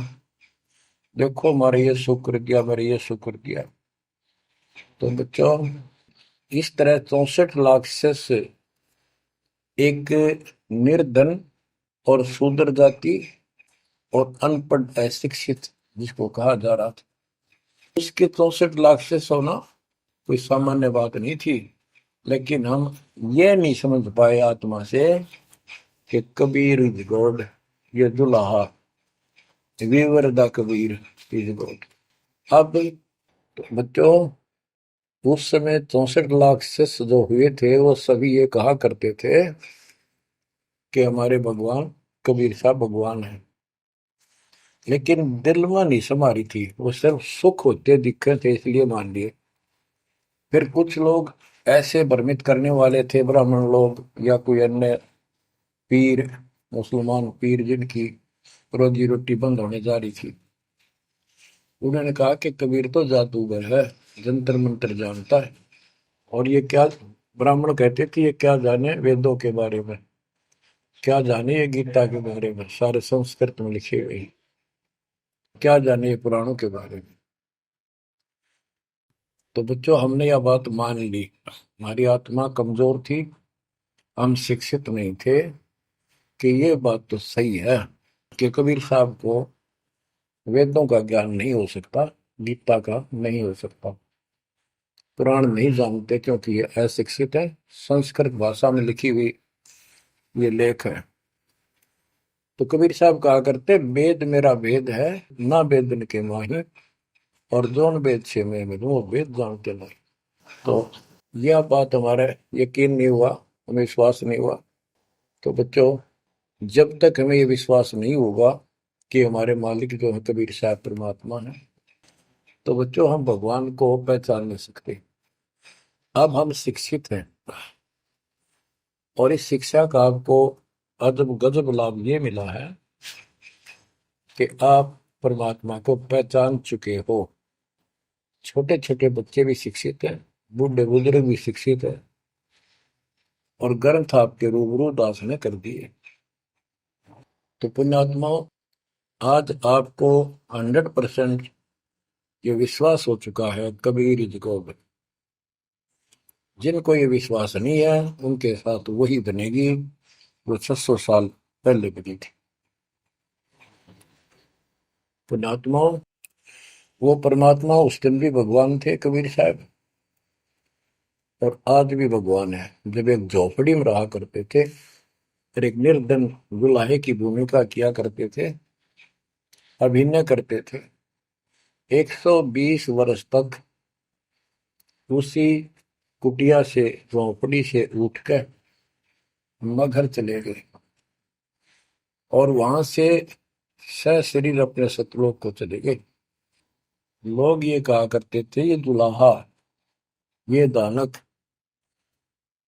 देखो हमारे ये शुक्र किया, हमारे ये शुक्र किया। तो बच्चों, इस तरह 64 लाख शिष्य एक निर्धन और शूद्र जाति और अनपढ़ अशिक्षित जिसको कहा जा रहा था, उसके 64 लाख शिष्य होना कोई सामान्य बात नहीं थी। लेकिन हम ये नहीं समझ पाए आत्मा से कि कबीर इज गॉड, ये दुल्हा weaver the Kabir is God. अब तो बच्चों, उस समय 64 लाख शिष्य जो हुए थे, वो सभी ये कहा करते थे कि हमारे भगवान कबीर साहब भगवान है। लेकिन दिल में नहीं समारी थी, वो सिर्फ सुख होते दिखे थे इसलिए मान लिए। फिर कुछ लोग ऐसे भ्रमित करने वाले थे, ब्राह्मण लोग या कोई अन्य पीर, मुसलमान पीर जिनकी रोजी रोटी बंद होने जा रही थी, उन्होंने कहा कि कबीर तो जादूगर है, जंतर मंत्र जानता है। और ये क्या, ब्राह्मण कहते थे, ये क्या जाने वेदों के बारे में, क्या जाने ये गीता के बारे में, सारे संस्कृत में लिखे हुए, क्या जाने ये पुराणों के बारे में। तो बच्चों, हमने यह बात मान ली, हमारी आत्मा कमजोर थी, हम शिक्षित नहीं थे कि ये बात तो सही है कि कबीर साहब को वेदों का ज्ञान नहीं हो सकता, गीता का नहीं हो सकता, पुराण नहीं जानते क्योंकि ये अशिक्षित है, संस्कृत भाषा में लिखी हुई ये लेख है। तो कबीर साहब कहा करते, वेद मेरा वेद है, ना वेदन के माही, और जोन वेद से मैं मिलूं वो वेद जानते नहीं। तो यह बात हमारे यकीन नहीं हुआ, हमें विश्वास नहीं हुआ। तो बच्चों, जब तक हमें ये विश्वास नहीं होगा कि हमारे मालिक जो है कबीर साहब परमात्मा है, तो बच्चों हम भगवान को पहचान नहीं सकते। अब हम शिक्षित हैं, और इस शिक्षा का आपको अजब गजब लाभ ये मिला है कि आप परमात्मा को पहचान चुके हो। छोटे छोटे बच्चे भी शिक्षित हैं, बूढ़े बुजुर्ग भी शिक्षित है, और ग्रंथ आपके रूबरू दास ने कर दिए। तो पुण्यात्माओं, आज आपको 100% ये विश्वास हो चुका है कबीर जी को। जिनको ये विश्वास नहीं है उनके साथ वही बनेगी जो 600 साल पहले बनी थी। पुण्यात्माओं, वो परमात्मा उस दिन भी भगवान थे कबीर साहब, और आज भी भगवान है। जब एक झोपड़ी में रहा करते थे और एक निर्धन दुल्हे की भूमिका किया करते थे, अभिनय करते थे, 120 वर्ष तक उसी कुटिया से, झोपड़ी से उठकर मगहर चले गए और वहां से सशरीर अपने सतलोक को चले गए। लोग ये कहा करते थे, ये दुल्हा, ये दानक,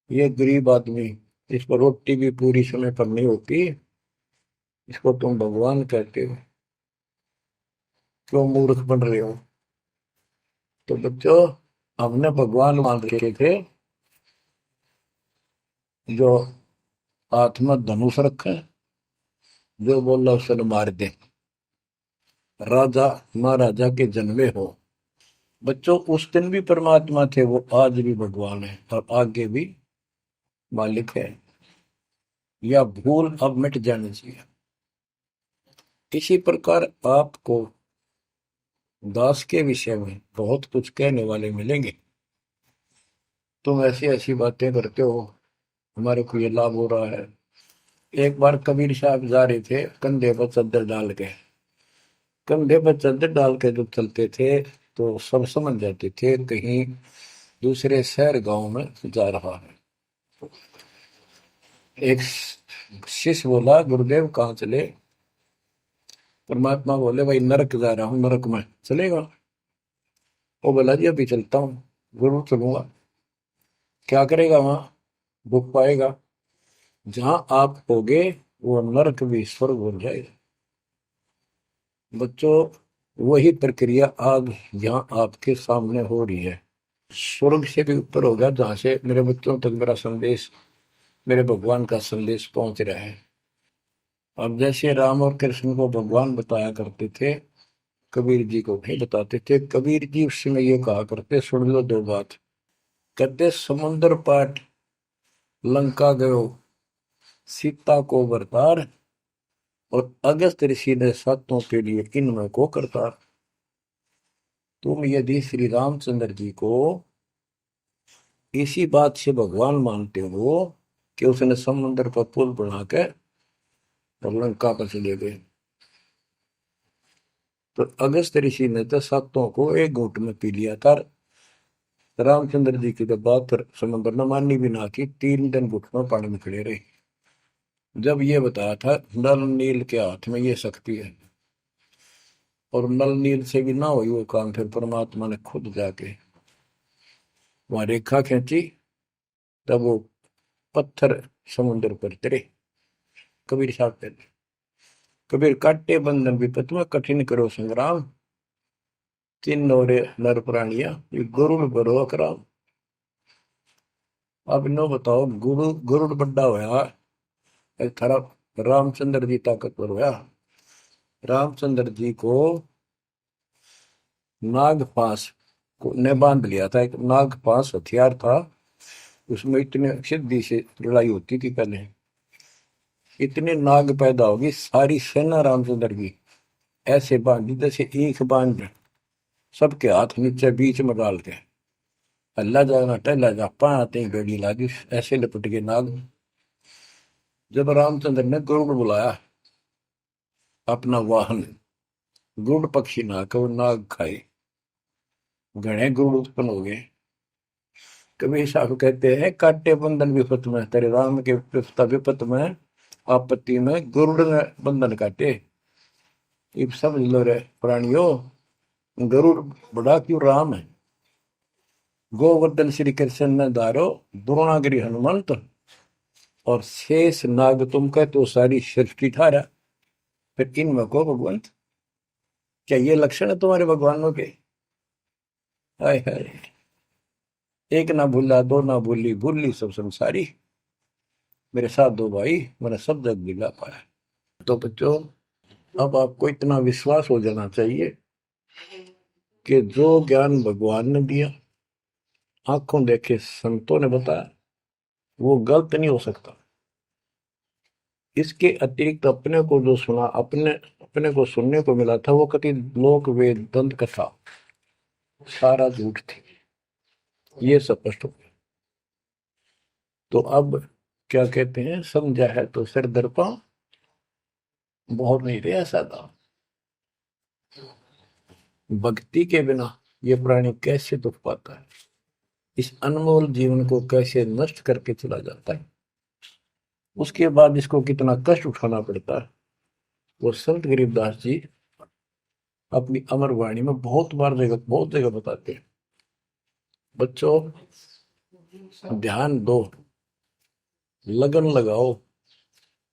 ये गरीब आदमी, इस पर रोटी भी पूरी समय पर नहीं होती, इसको तुम भगवान कहते हो, क्यों मूर्ख बन रहे हो। तो बच्चों, हमने भगवान मान रखे थे जो हाथ में धनुष रखे, जो बोला उसने मार दे, राजा महाराजा के जन्मे हो। बच्चों, उस दिन भी परमात्मा थे, वो आज भी भगवान है और आगे भी मालिक है। या भूल अब मिट जानी चाहिए। इसी प्रकार आपको दास के विषय में बहुत कुछ कहने वाले मिलेंगे। तुम ऐसी ऐसी बातें करते हो, हमारे को ये लाभ हो रहा है। एक बार कबीर साहब जा रहे थे, कंधे पर चादर डाल के, कंधे पर चादर डाल के जब चलते थे तो सब समझ जाते थे कहीं दूसरे शहर गांव में जा रहा है। एक शिष्य बोला, गुरुदेव कहाँ चले। परमात्मा बोले, भाई नरक जा रहा हूँ, नरक में चलेगा। वो बोला, जी अभी चलता हूँ। जरूर चलूंगा। क्या करेगा वहां, भूख पाएगा। जहां आप होगे वो नरक भी स्वर्ग बन जाएगा। बच्चों, वही प्रक्रिया आज यहाँ आपके सामने हो रही है। स्वर्ग से भी ऊपर होगा, जहां से मेरे बच्चों तक मेरा संदेश, मेरे भगवान का संदेश पहुंच रहा है। अब जैसे राम और कृष्ण को भगवान बताया करते थे, कबीर जी को नहीं बताते थे। कबीर जी उस समय ये कहा करते, सुन लो दो बात। कहते, समुद्र पाट लंका गयो, सीता को बरतार, और अगस्त ऋषि ने सातों के लिए इनमें को करतार। तुम यदि श्री रामचंद्र जी को इसी बात से भगवान मानते हो कि उसने समुद्र पर पुल बना के और लंका पर चले गए, तो अगस्त ऋषि ने तो सातों को एक घूंट में पी लिया था। रामचंद्र जी की तो बात समुद्र ने मानी भी ना की, 3 दिन घुटनों पानी में खड़े रहे। जब ये बताया था नल नील के हाथ में ये शक्ति है, और नल नील से भी ना हुई वो काम, फिर परमात्मा ने खुद जाके वहां रेखा खींची, तब वो पत्थर समुद्र पर गिरे। कबीर साहब कहते, कबीर काटे बंधन विपत में, कठिन करो संग्राम, तीन नौरे नर प्राणिया, ये गरुड़ बरो अकराम। अब नो बताओ, गुरु गरुड़ बड्डा होया, एक थारा रामचंद्र जी ताकतवर होया। रामचंद्र जी को नाग पास ने बांध लिया था। एक नाग पास हथियार था, उसमें इतने सिद्धि से लड़ाई होती थी पहले। इतने नाग पैदा होगी, सारी सेना रामचंद्र की ऐसे बांधी जैसे एक बांध, सबके हाथ नीचे बीच में डाल के अल्लाह जाना टहला जा पाते बेड़ी लागी, ऐसे लपट के नाग। जब रामचंद्र ने गरुड़ बुलाया अपना वाहन, गरुड़ पक्षी ना को नाग खाए, घने गरुड़ उत्पन्न हो गए। कबीर साहब कहते हैं, काटे बंधन विपत में, तेरे राम के विपत में, आपत्ति में गरुड़ ने बंधन काटे। इब समझ लो रे प्राणियों, गरुड़ बड़ा क्यों राम है। गोवर्धन श्री कृष्ण ने दारो, द्रोणागिरी हनुमंत, और शेष नाग तुम कहते हो सारी सृष्टि थारा, फिर इनमें को भगवान, क्या ये लक्षण है तुम्हारे भगवानों के? हाय हाय, एक ना भूला दो ना भूली, भूली सब संसारी, मेरे साथ दो भाई, मैंने सब जग दिला पाया। तो बच्चों, अब आपको इतना विश्वास हो जाना चाहिए कि जो ज्ञान भगवान ने दिया, आंखों देखे संतों ने बताया, वो गलत नहीं हो सकता। इसके अतिरिक्त अपने को जो सुना, अपने अपने को सुनने को मिला था, वो कति लोक वेद दंत कथा सारा झूठ थी, ये स्पष्ट हो गया। तो अब क्या कहते हैं, समझा है तो सिर दर्पा, बहुत नहीं रे ऐसा था। भक्ति के बिना ये प्राणी कैसे दुख पाता है, इस अनमोल जीवन को कैसे नष्ट करके चला जाता है, उसके बाद इसको कितना कष्ट उठाना पड़ता है, वो संत गरीबदास जी अपनी अमर वाणी में बहुत जगह बताते हैं। बच्चों, ध्यान दो, लगन लगाओ,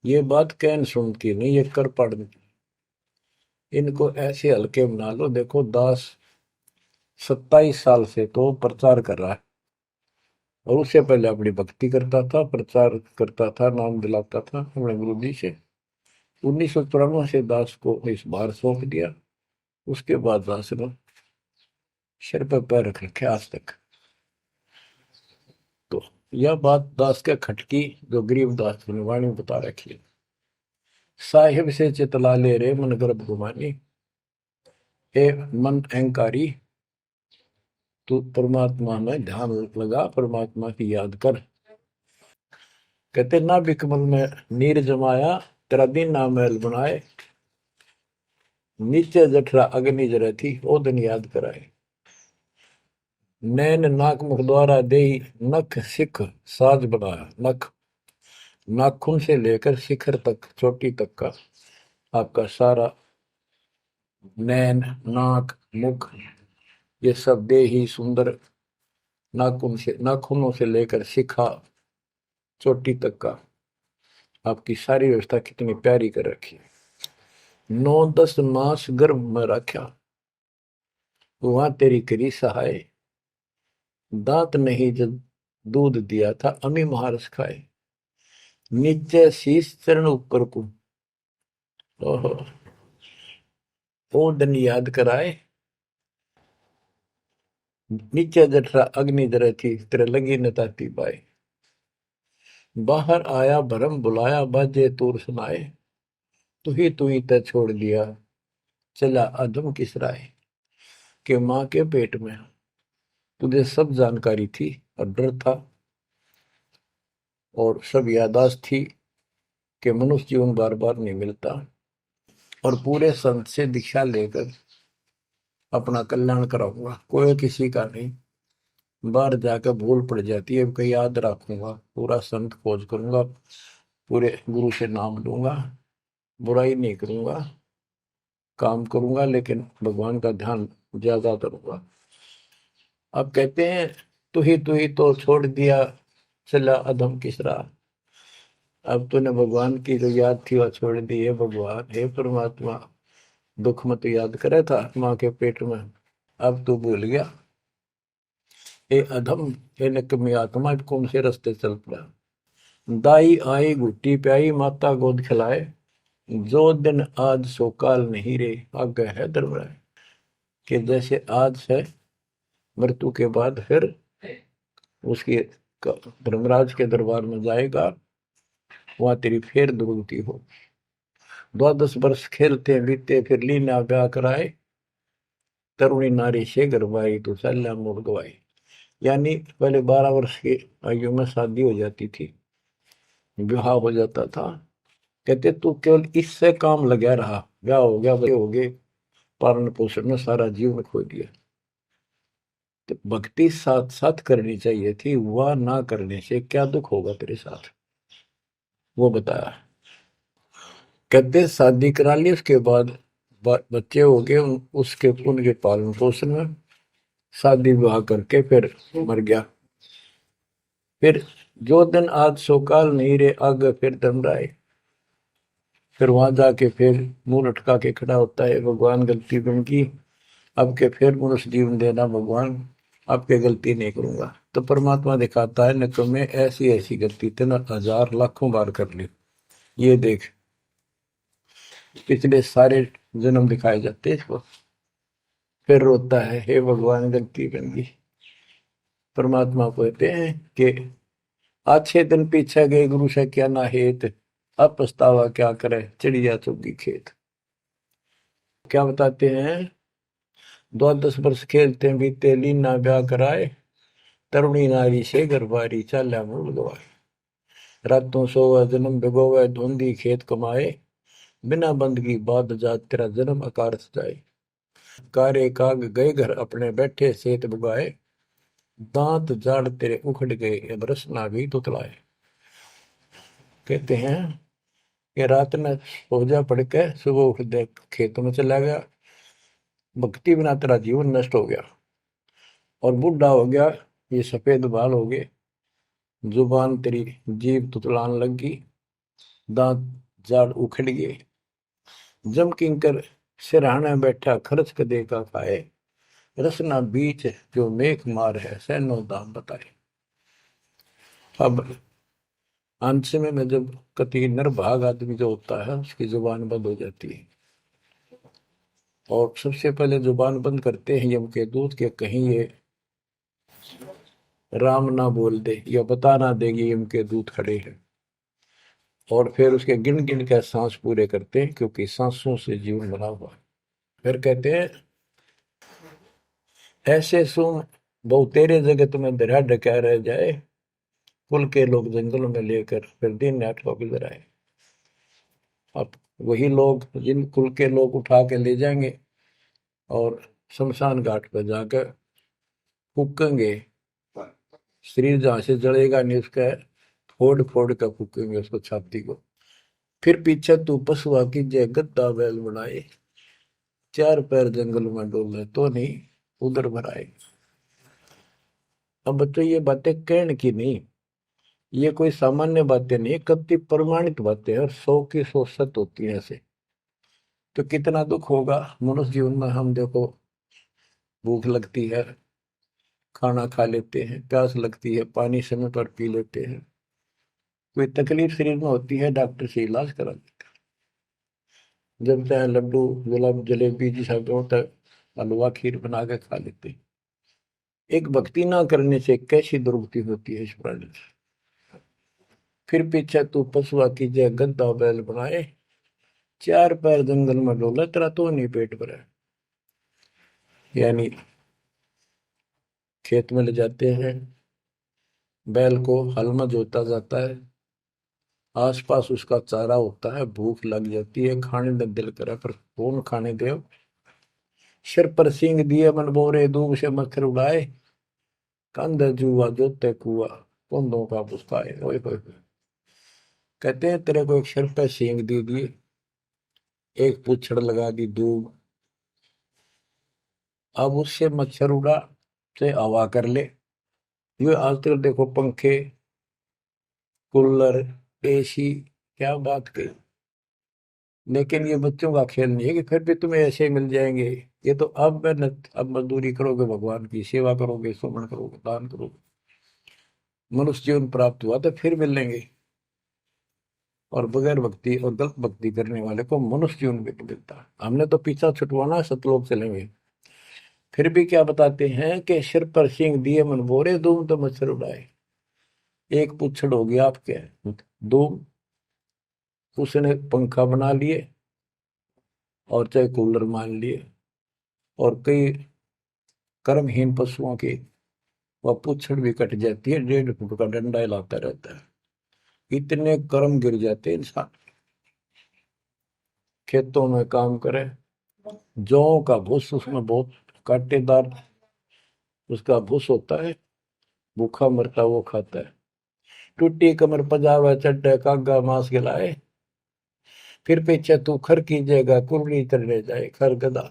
ये बात कहन सुन की नहीं, ये कर पढ़ने की। इनको ऐसे हल्के बना लो। देखो दास 27 साल से तो प्रचार कर रहा है, और उससे पहले अपनी भक्ति करता था, प्रचार करता था, नाम दिलाता था अपने गुरु जी से। 1994 से दास को इस बार सौंप दिया, उसके बाद दास ने सिर पर पैर रख रखे आज तक। तो यह बात दास के खटकी, जो गरीब दास ने वाणी में बता रखी है। साहिब से चितला ले रे मन गर्भ गुमानी, ए मन अहंकारी, तू परमात्मा में ध्यान लगा, परमात्मा की याद कर। कहते ना बिकमल में नीर जमाया, तेरा दिन ना महल बनाए, नीचे जठरा अग्नि जरे थी, ओ दिन याद कराए। नैन नाक मुख द्वारा दे, नख सिख साज बनाया। नख, नाखून से लेकर शिखर तक, चोटी तक का आपका सारा नैन, नाक, मुख, ये सब दे ही सुंदर, नाखूनों से लेकर शिखा चोटी तक का आपकी सारी व्यवस्था कितनी प्यारी कर रखी है। 9-10 मास गर्भ में रखा, वहां तेरी करी सहाय, दांत नहीं जब दूध दिया था, अमी महारस खाए। नीचे शीश चरण ऊपर को, ओहो, वो दिन याद कराए। नीचे जठरा अग्नि जरे थी, तेरे लगी न ताती बाई। बाहर आया भरम बुलाया, बाजे तूर सुनाए, तू ही तय छोड़ दिया, चला अधम किस राय। के माँ के पेट में तुझे सब जानकारी थी, और डर था, और सब यादाश्त थी कि मनुष्य जीवन बार बार नहीं मिलता, और पूरे संत से दीक्षा लेकर अपना कल्याण कराऊंगा, कोई किसी का नहीं। बाहर जाकर भूल पड़ जाती है, कहीं याद रखूंगा, पूरा संत खोज करूंगा, पूरे गुरु से नाम लूंगा, बुराई नहीं करूंगा, काम करूंगा, लेकिन भगवान का ध्यान ज्यादा करूंगा। अब कहते हैं तू ही तो छोड़ दिया, चला अधम किस राह। अब तूने भगवान की जो याद थी वह छोड़ दी है। भगवान, हे परमात्मा, दुख में तो याद करे था माँ के पेट में, अब तू भूल गया। ए अधम, हे निकम्मी आत्मा, कौन से रास्ते चल पड़ा। दाई आई घुट्टी प्याई, माता गोद खिलाए, जो दिन आज सो काल नहीं रे, आगे है दरबार। कि जैसे आज है, मृत्यु के बाद फिर उसकी धर्मराज के दरबार में जाएगा, वहां तेरी फिर दुर्गति हो। 12 वर्ष खेलते बीते, फिर लीना ब्याह कराए, तरुणी नारी से गरबाई, तो सल्ला मोड़ गवाई। यानी पहले 12 वर्ष की आयु में शादी हो जाती थी, विवाह हो जाता था। कहते तू केवल इससे काम लगा रहा, ब्याह हो गया, बच्चे हो गए, पालन पोषण में सारा जीवन खो दिया। तो भक्ति साथ साथ करनी चाहिए थी, वह ना करने से क्या दुख होगा तेरे साथ, वो बताया। कहते शादी करा ली, उसके बाद बच्चे हो गए, उसके उनके पालन पोषण में शादी विवाह करके फिर मर गया। फिर जो दिन आज सो काल नहीं रे आगे फिर धमराए। फिर वहां जाके फिर मुंह लटका के खड़ा होता है, भगवान गलती बन की, अब के फिर मनुष्य जीवन देना भगवान, अब के गलती नहीं करूंगा। तो परमात्मा दिखाता है न तुम्हें ऐसी ऐसी गलती तेना हजार लाखों बार कर ली, ये देख। पिछले सारे जन्म दिखाए जाते हैं इसको। फिर रोता है, हे भगवान गलती बन गई। परमात्मा को कहते हैं कि अच्छे दिन पीछे गए गुरु से क्या ना हेत, अब पछतावा क्या करे चिड़िया चुगी खेत। क्या बताते हैं, 10 वर्ष खेलते बीते लीना ब्याह कराए, तरुणी नारी से गरबारी चाल्या मूल गवाए। रातों सोवा जन्म भिगोवे धुंधी खेत कमाए, बिना बंदगी बाद जात तेरा जन्म अकारथ जाए। कारे काग गए घर अपने बैठे सेत बुगाए, दांत जाड़ तेरे उखड़ गए अब रस ना भी तुतलाए। कहते हैं कि रात में सो जा पड़ के सुबह उठ दे खेतों में चला गया, भक्ति बिना तेरा जीवन नष्ट हो गया, और बूढ़ा हो गया, ये सफेद बाल हो गए, जुबान तेरी जीभ तुतलान लगी, दांत जाड़ उखड़ गए। जम किंकर सिरहाने बैठा खर्च कदे का खाए, रसना बीच जो मेघ मार है सैनो दाम बताए। अब अंत में जब कति निर्भाग आदमी जो होता है उसकी जुबान बंद हो जाती है, और सबसे पहले जुबान बंद करते हैं यम के दूत के, कहीं ये राम ना बोल दे या बता ना देगी यम के दूत खड़े हैं। और फिर उसके गिन गिन के सांस पूरे करते हैं, क्योंकि सांसों से जीवन बना हुआ है। फिर कहते हैं, ऐसे सुन बहु तेरे जगत में दरिया डका रह जाए, कुल के लोग जंगलों में लेकर फिर दिन रात को गुजर आए। अब वही लोग जिन कुल के लोग उठा के ले जाएंगे और शमशान घाट पर जाकर फूकेंगे, शरीर जहां से जलेगा नहीं उसका फोड़ फोड़ कर फूकेंगे उसको, छाती को। फिर पीछे तू पशुआ की जय गद्दा बैल बनाए, चार पैर जंगल में डोले तो नहीं उधर भराए। अब बच्चों ये बातें कहने की नहीं, ये कोई सामान्य बातें नहीं, कति प्रमाणित बातें हैं, और 100 की 100 सत्य होती है ऐसे। तो कितना दुख होगा मनुष्य जीवन में, हम देखो भूख लगती है खाना खा लेते हैं, प्यास लगती है पानी समय पर पी लेते हैं, कोई तकलीफ शरीर में होती है डॉक्टर से इलाज करा लेते हैं, जब चाहे लड्डू गुलाब जलेबी जी सब होता है हलवा खीर बना के खा लेते हैं। एक भक्ति ना करने से कैसी दुर्गति होती है इस प्राणी से। फिर पीछे तू पशुआ की जय गद्दा बैल बनाए, चार पैर जंगल में डोला तेरा तो नहीं पेट भरा। यानी खेत में ले जाते हैं, बैल को हल में जोता जाता है, आसपास उसका चारा होता है, भूख लग जाती है, खाने में दिल करे पर कौन खाने दे। सिर पर सींग दिए मन बोरे दूब से मच्छर उड़ाए, कंध जुआ जोते कुआ कुंदों का पुस्ताए। ओए होए होए। कहते हैं तेरे को एक सिर पर सींग दे दिए, एक पूछड़ लगा दी दूब, अब उससे मच्छर उड़ा से हवा कर ले। ये आजकल देखो पंखे कूलर एसी, क्या बात कही। लेकिन ये बच्चों का खेल नहीं है कि फिर भी तुम्हें ऐसे मिल जाएंगे। ये तो अब मेहनत, अब मजदूरी करोगे, भगवान की सेवा करोगे, सुमन करोगे, दान करोगे, मनुष्य जीवन प्राप्त हुआ तो फिर मिलेंगे। और बगैर भक्ति और गलत भक्ति करने वाले को मनुष्य जीवन भी नहीं मिलता। हमने तो पीछा छुटवाना, सतलोक चलेंगे। फिर भी क्या बताते हैं कि सिर पर सींग दिए मन बोरे दूम तो मच्छर उड़ाए। एक पुच्छड़ हो गया आपके दूम, उसने पंखा बना लिए और चाहे कूलर मान लिए, और कई कर्महीन पशुओं की वह पुच्छड़ भी कट जाती है, 1.5 फुट का डंडा हिलाता रहता है। इतने कर्म गिर जाते हैं इंसान। खेतों में काम करे, जौ का भूस उसमें बहुत कांटेदार उसका भूस होता है, भूखा मरता वो खाता है। टूटी कमर पजावा चड्डे कागा मांस गिलाए, फिर पीछे तू खर कीजिएगा कुर्री चढ़ने जाए खर गधा,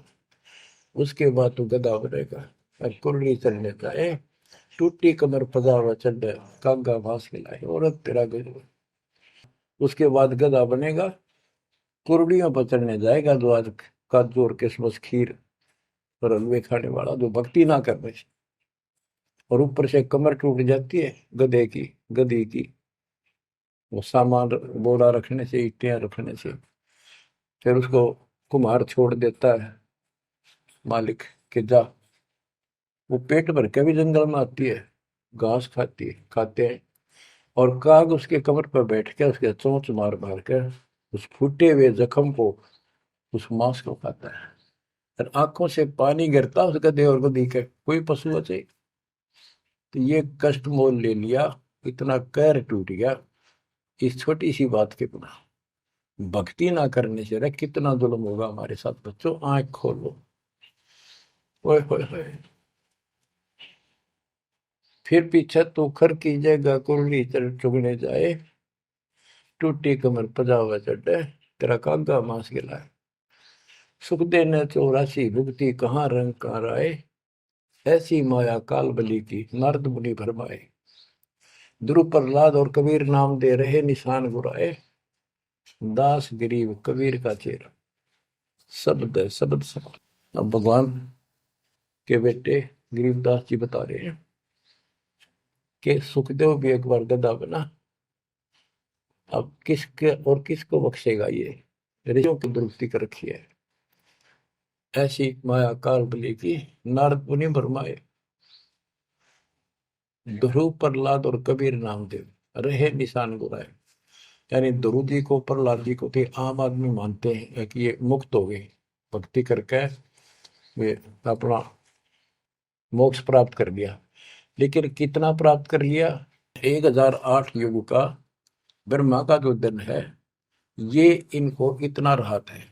उसके बाद तू गधा बनेगा और कुर्री चढ़ने जाए। टूटी कमर पजावा चढ़ कागा भास खिलाए, और तेरा गजब। उसके बाद गधा बनेगा, कुर्डियों पर चढ़ने जाएगा, जो आज काजू और किशमिश खीर और हलवे खाने वाला, जो भक्ति ना कर रहे, और ऊपर से कमर टूट जाती है गधे की, गधी की, वो सामान बोरा रखने से, ईंटें रखने से। फिर उसको कुम्हार छोड़ देता है मालिक के जा, वो पेट भर के भी जंगल में आती है, घास खाती है, खाते हैं, और काग उसके कमर पर बैठ के उसके चोंच मार मार कर उस फूटे हुए जख्म को, उस मांस को खाता है। और आंखों से पानी गिरता उस गधे और गधी के, कोई पशु बचे। तो ये कष्ट मोल ले लिया, इतना कहर टूट गया इस छोटी सी बात के बिना। भक्ति ना करने से रे कितना जुल्म होगा हमारे साथ। बच्चों आंख खोलो, ओए होए होए। फिर पीछे तो खर की जगह कुरली चुगने जाए, टूटी कमर पजावा चढ़े, तेरा कागा मांस गिलाए। सुख देने 84 भुगती, कहाँ रंग कहाँ राय, ऐसी माया काल बली की, नारद मुनि भरमाए। ध्रुव प्रहलाद और कबीर नाम दे रहे निशान गुराए, दास गरीब कबीर का चेहरा। शब्द है, शब्द शब्द। अब भगवान के बेटे गरीबदास जी बता रहे हैं कि सुखदेव भी एक बार गधा बना, अब किसके और किसको बख्शेगा ये, ऋषियों की दुरुस्ती कर रखी है। ऐसी माया काल बली की, नारद मुनि भरमाए। ध्रुव प्रहलाद और कबीर नामदेव रहे निशान गुराए। यानी ध्रुव जी को, प्रहलाद जी को थे आम आदमी मानते हैं कि ये मुक्त हो गए, भक्ति करके वे अपना मोक्ष प्राप्त कर लिया। लेकिन कितना प्राप्त कर लिया? 1008 युग का ब्रह्मा का जो दिन है, ये इनको इतना राहत है।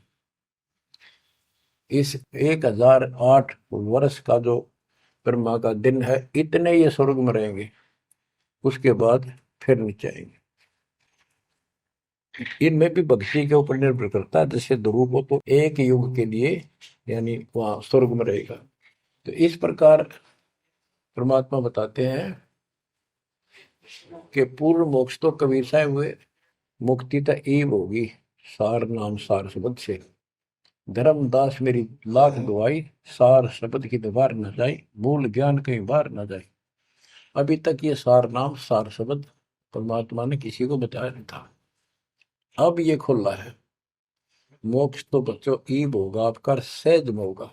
इस 1008 वर्ष का जो ब्रह्मा का दिन है, इतने ये स्वर्ग में रहेंगे, उसके बाद फिर नीचे आएंगे। इनमें भी भक्ति के ऊपर निर्भर करता है। जैसे ध्रुव को तो एक युग के लिए यानी वहां स्वर्ग में रहेगा। तो इस प्रकार परमात्मा बताते हैं कि पूर्ण मोक्ष तो कबीर साहब हुए, मुक्ति तो ईब होगी सार नाम सार शब्द से। धर्मदास मेरी लाख दुआई, सार शब्द की दीवार न जाए, मूल ज्ञान कहीं बाहर न जाए। अभी तक ये सार नाम सार शब्द परमात्मा ने किसी को बताया नहीं था, अब ये खुला है। मोक्ष तो बच्चों ईब होगा आपका, सहज में होगा।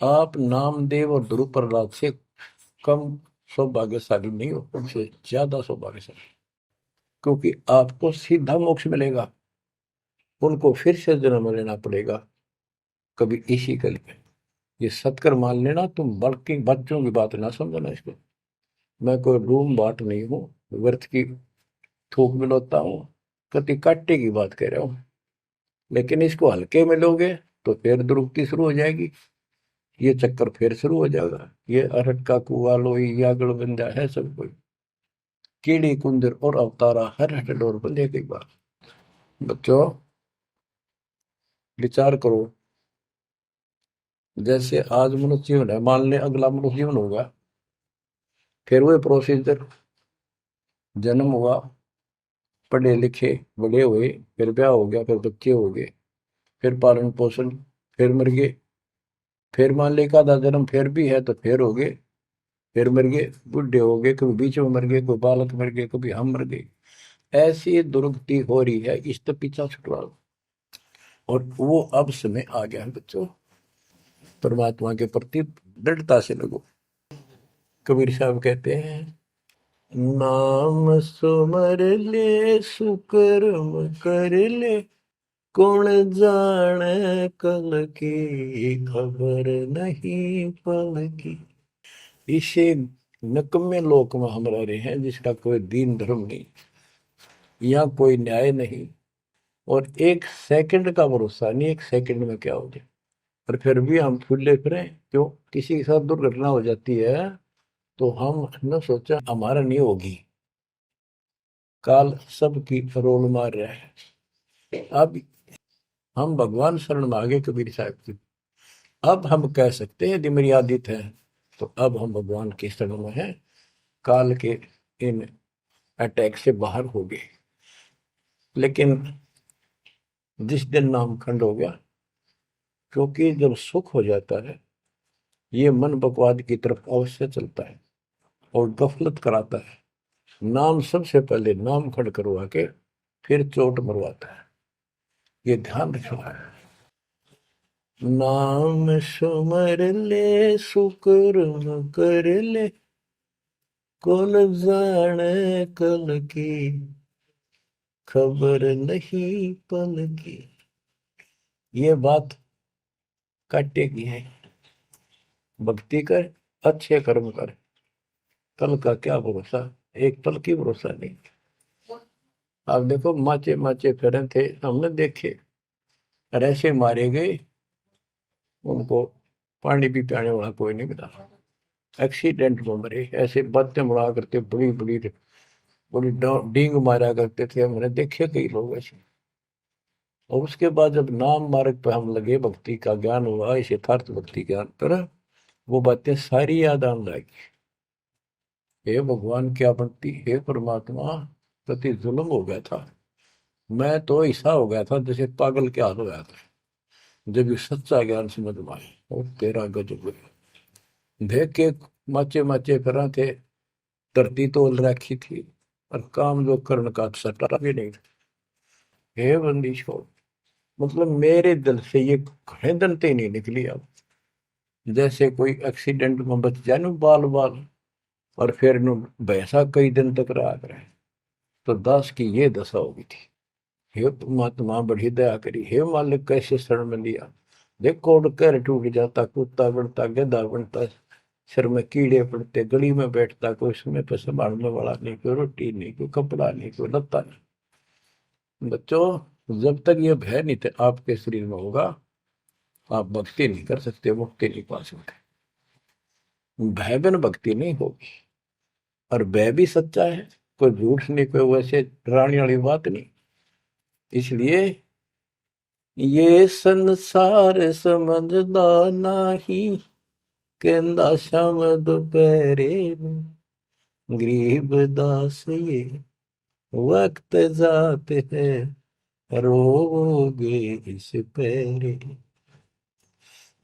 आप नामदेव और ध्रुव प्रहलाद से कम सौभाग्यशाली नहीं हो, उनसे ज्यादा सौभाग्यशाली, क्योंकि आपको सीधा मोक्ष मिलेगा, उनको फिर से जन्म लेना पड़ेगा कभी इसी कल में। ये सत्कर मान लेना तुम, बल्कि बच्चों की बात ना समझना इसको। मैं कोई रूम बाट नहीं हूँ, व्यर्थ की थूक मिलोता हूँ, कति काटे की बात कह रहा हूँ। लेकिन इसको हल्के में लोगे तो फिर दुरुक्ति शुरू हो जाएगी, ये चक्कर फिर शुरू हो जाएगा। ये अरट का कुआ लोई यागड़ बंदा है सब कोई, कीड़ी कुंदर और अवतारा हर हट डोर बंदे की बात। बच्चों विचार करो, जैसे आज मनुष्य जीवन है, मान ले अगला मनुष्य जीवन होगा, फिर वही प्रोसीजर, जन्म हुआ, पढ़े लिखे बड़े हुए, फिर ब्याह हो गया, फिर बच्चे हो गए, फिर पालन पोषण, फिर मर गए, फिर मान ले का जन्म फिर भी है तो फिर हो गए, फिर मर गए, बूढ़े हो गए, कभी बीच में मर गए, कोई बालक मर गए, कभी हम मर गए। ऐसी दुर्गति हो रही है, इस तो पीछा छुटवा लो। और वो अब समय आ गया है बच्चों, परमात्मा के प्रति दृढ़ता से लगो। कबीर साहब कहते हैं, नाम सुमर ले सुकर्म कर ले, कौन जाने कल की खबर नहीं पल की। इसे नकम्मे लोक में हम रह रहे हैं, जिसका कोई दीन धर्म नहीं, यहाँ कोई न्याय नहीं, और एक सेकंड का भरोसा नहीं, एक सेकंड में क्या हो जाए। और फिर भी हम फूले फिरे, क्यों? किसी के साथ दुर्घटना हो जाती है तो हम न सोचा हमारा नहीं होगी, काल सबकी रोल मार रहा है। अब हम भगवान शरण मांगे कबीर साहब की, अब हम कह सकते हैं यदि मेरी आदित है, तो अब हम भगवान की शरण में हैं। काल के इन अटैक से बाहर हो गए। लेकिन जिस दिन नाम खंड हो गया, क्योंकि जब सुख हो जाता है ये मन बकवाद की तरफ अवश्य चलता है और गफलत कराता है। नाम सबसे पहले नाम खड़ करवा के फिर चोट मरवाता है, ये ध्यान रखना है। नाम सुमर ले सुकर्म कर ले, कौन जाने कल की, खबर नहीं पल की। ये बात काटेगी है। भक्ति कर, अच्छे कर्म कर, कल का क्या भरोसा, एक पल की भरोसा नहीं। आप देखो माचे माचे फिरे थे, हमने देखे, और ऐसे मारे गए उनको पानी भी पियाने वाला कोई नहीं मिला। एक्सीडेंट में मरे, ऐसे बातें बड़ा करते, बड़ी बड़ी बड़ी डींग मारा करते थे, हमने देखे कई लोग ऐसे। और उसके बाद जब नाम मार्ग पर हम लगे, भक्ति का ज्ञान हुआ, इस यथार्थ भक्ति ज्ञान पर, वो बातें सारी याद आने लगी। हे भगवान क्या बनती, हे परमात्मा, प्रति जुल्म हो गया था। मैं तो ऐसा हो गया था जैसे पागल के हाल हो गया था, जब ये सच्चा ज्ञान समझ में आया। और तेरा गजब देख के माचे माचे करा थे, धरती तोल रखी थी, और काम जो कर्ण का सटा भी नहीं था। हे बंदी छोड़, मतलब मेरे दिल से ये घने दंते नहीं निकली। अब जैसे कोई एक्सीडेंट में बच जाए ना बाल बाल, और फिर नु भैंसा कई दिन तक रहा करे, तो दास की ये दशा होगी थी। हे परमात्मा बड़ी दया करी, हे मालिक कैसे शरण में लिया। देखो कर टूट जाता, कुत्ता बनता, गधा बनता, सिर में कीड़े पड़ते, गली में बैठता, कोई समय पर संभालने वाला नहीं, कोई रोटी नहीं, कोई कपड़ा नहीं, कोई लत्ता नहीं। बच्चों, जब तक ये भय नहीं थे आपके शरीर में होगा, आप भक्ति नहीं कर सकते, मुक्ति नहीं पा सकते। भय बिन भक्ति नहीं होगी। और भय भी सच्चा है, कोई झूठ नहीं, कोई वैसे डराने वाली बात नहीं। इसलिए ये संसार समझदा नहीं, कहंदा शाम दोपहरे में, गरीब दास ये वक्त जाते हैं, रोगे इस पैरे।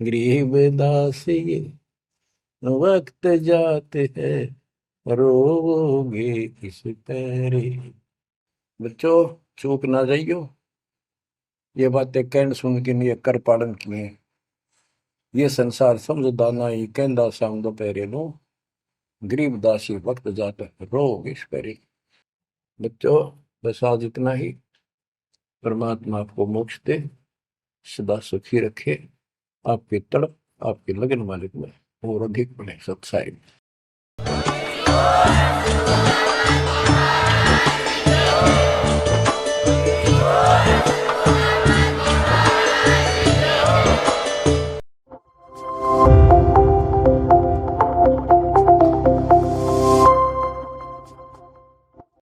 गरीब दास ये वक्त जाते हैं, रोगे इस पैरे। बच्चों, चूक ना जाइयो, ये बातें कहन सुन के नहीं, कर पालन किए। ये संसार समझदा नहीं, कहंदा शाम दोपहरे नो, गरीब दासी वक्त जाता है, रोग इस पैरे। बच्चों, बस आज इतना ही। परमात्मा आपको मोक्ष दे, सदा सुखी रखे, आपकी तड़प, आपकी लगन मालिक में और अधिक बने सत्साई।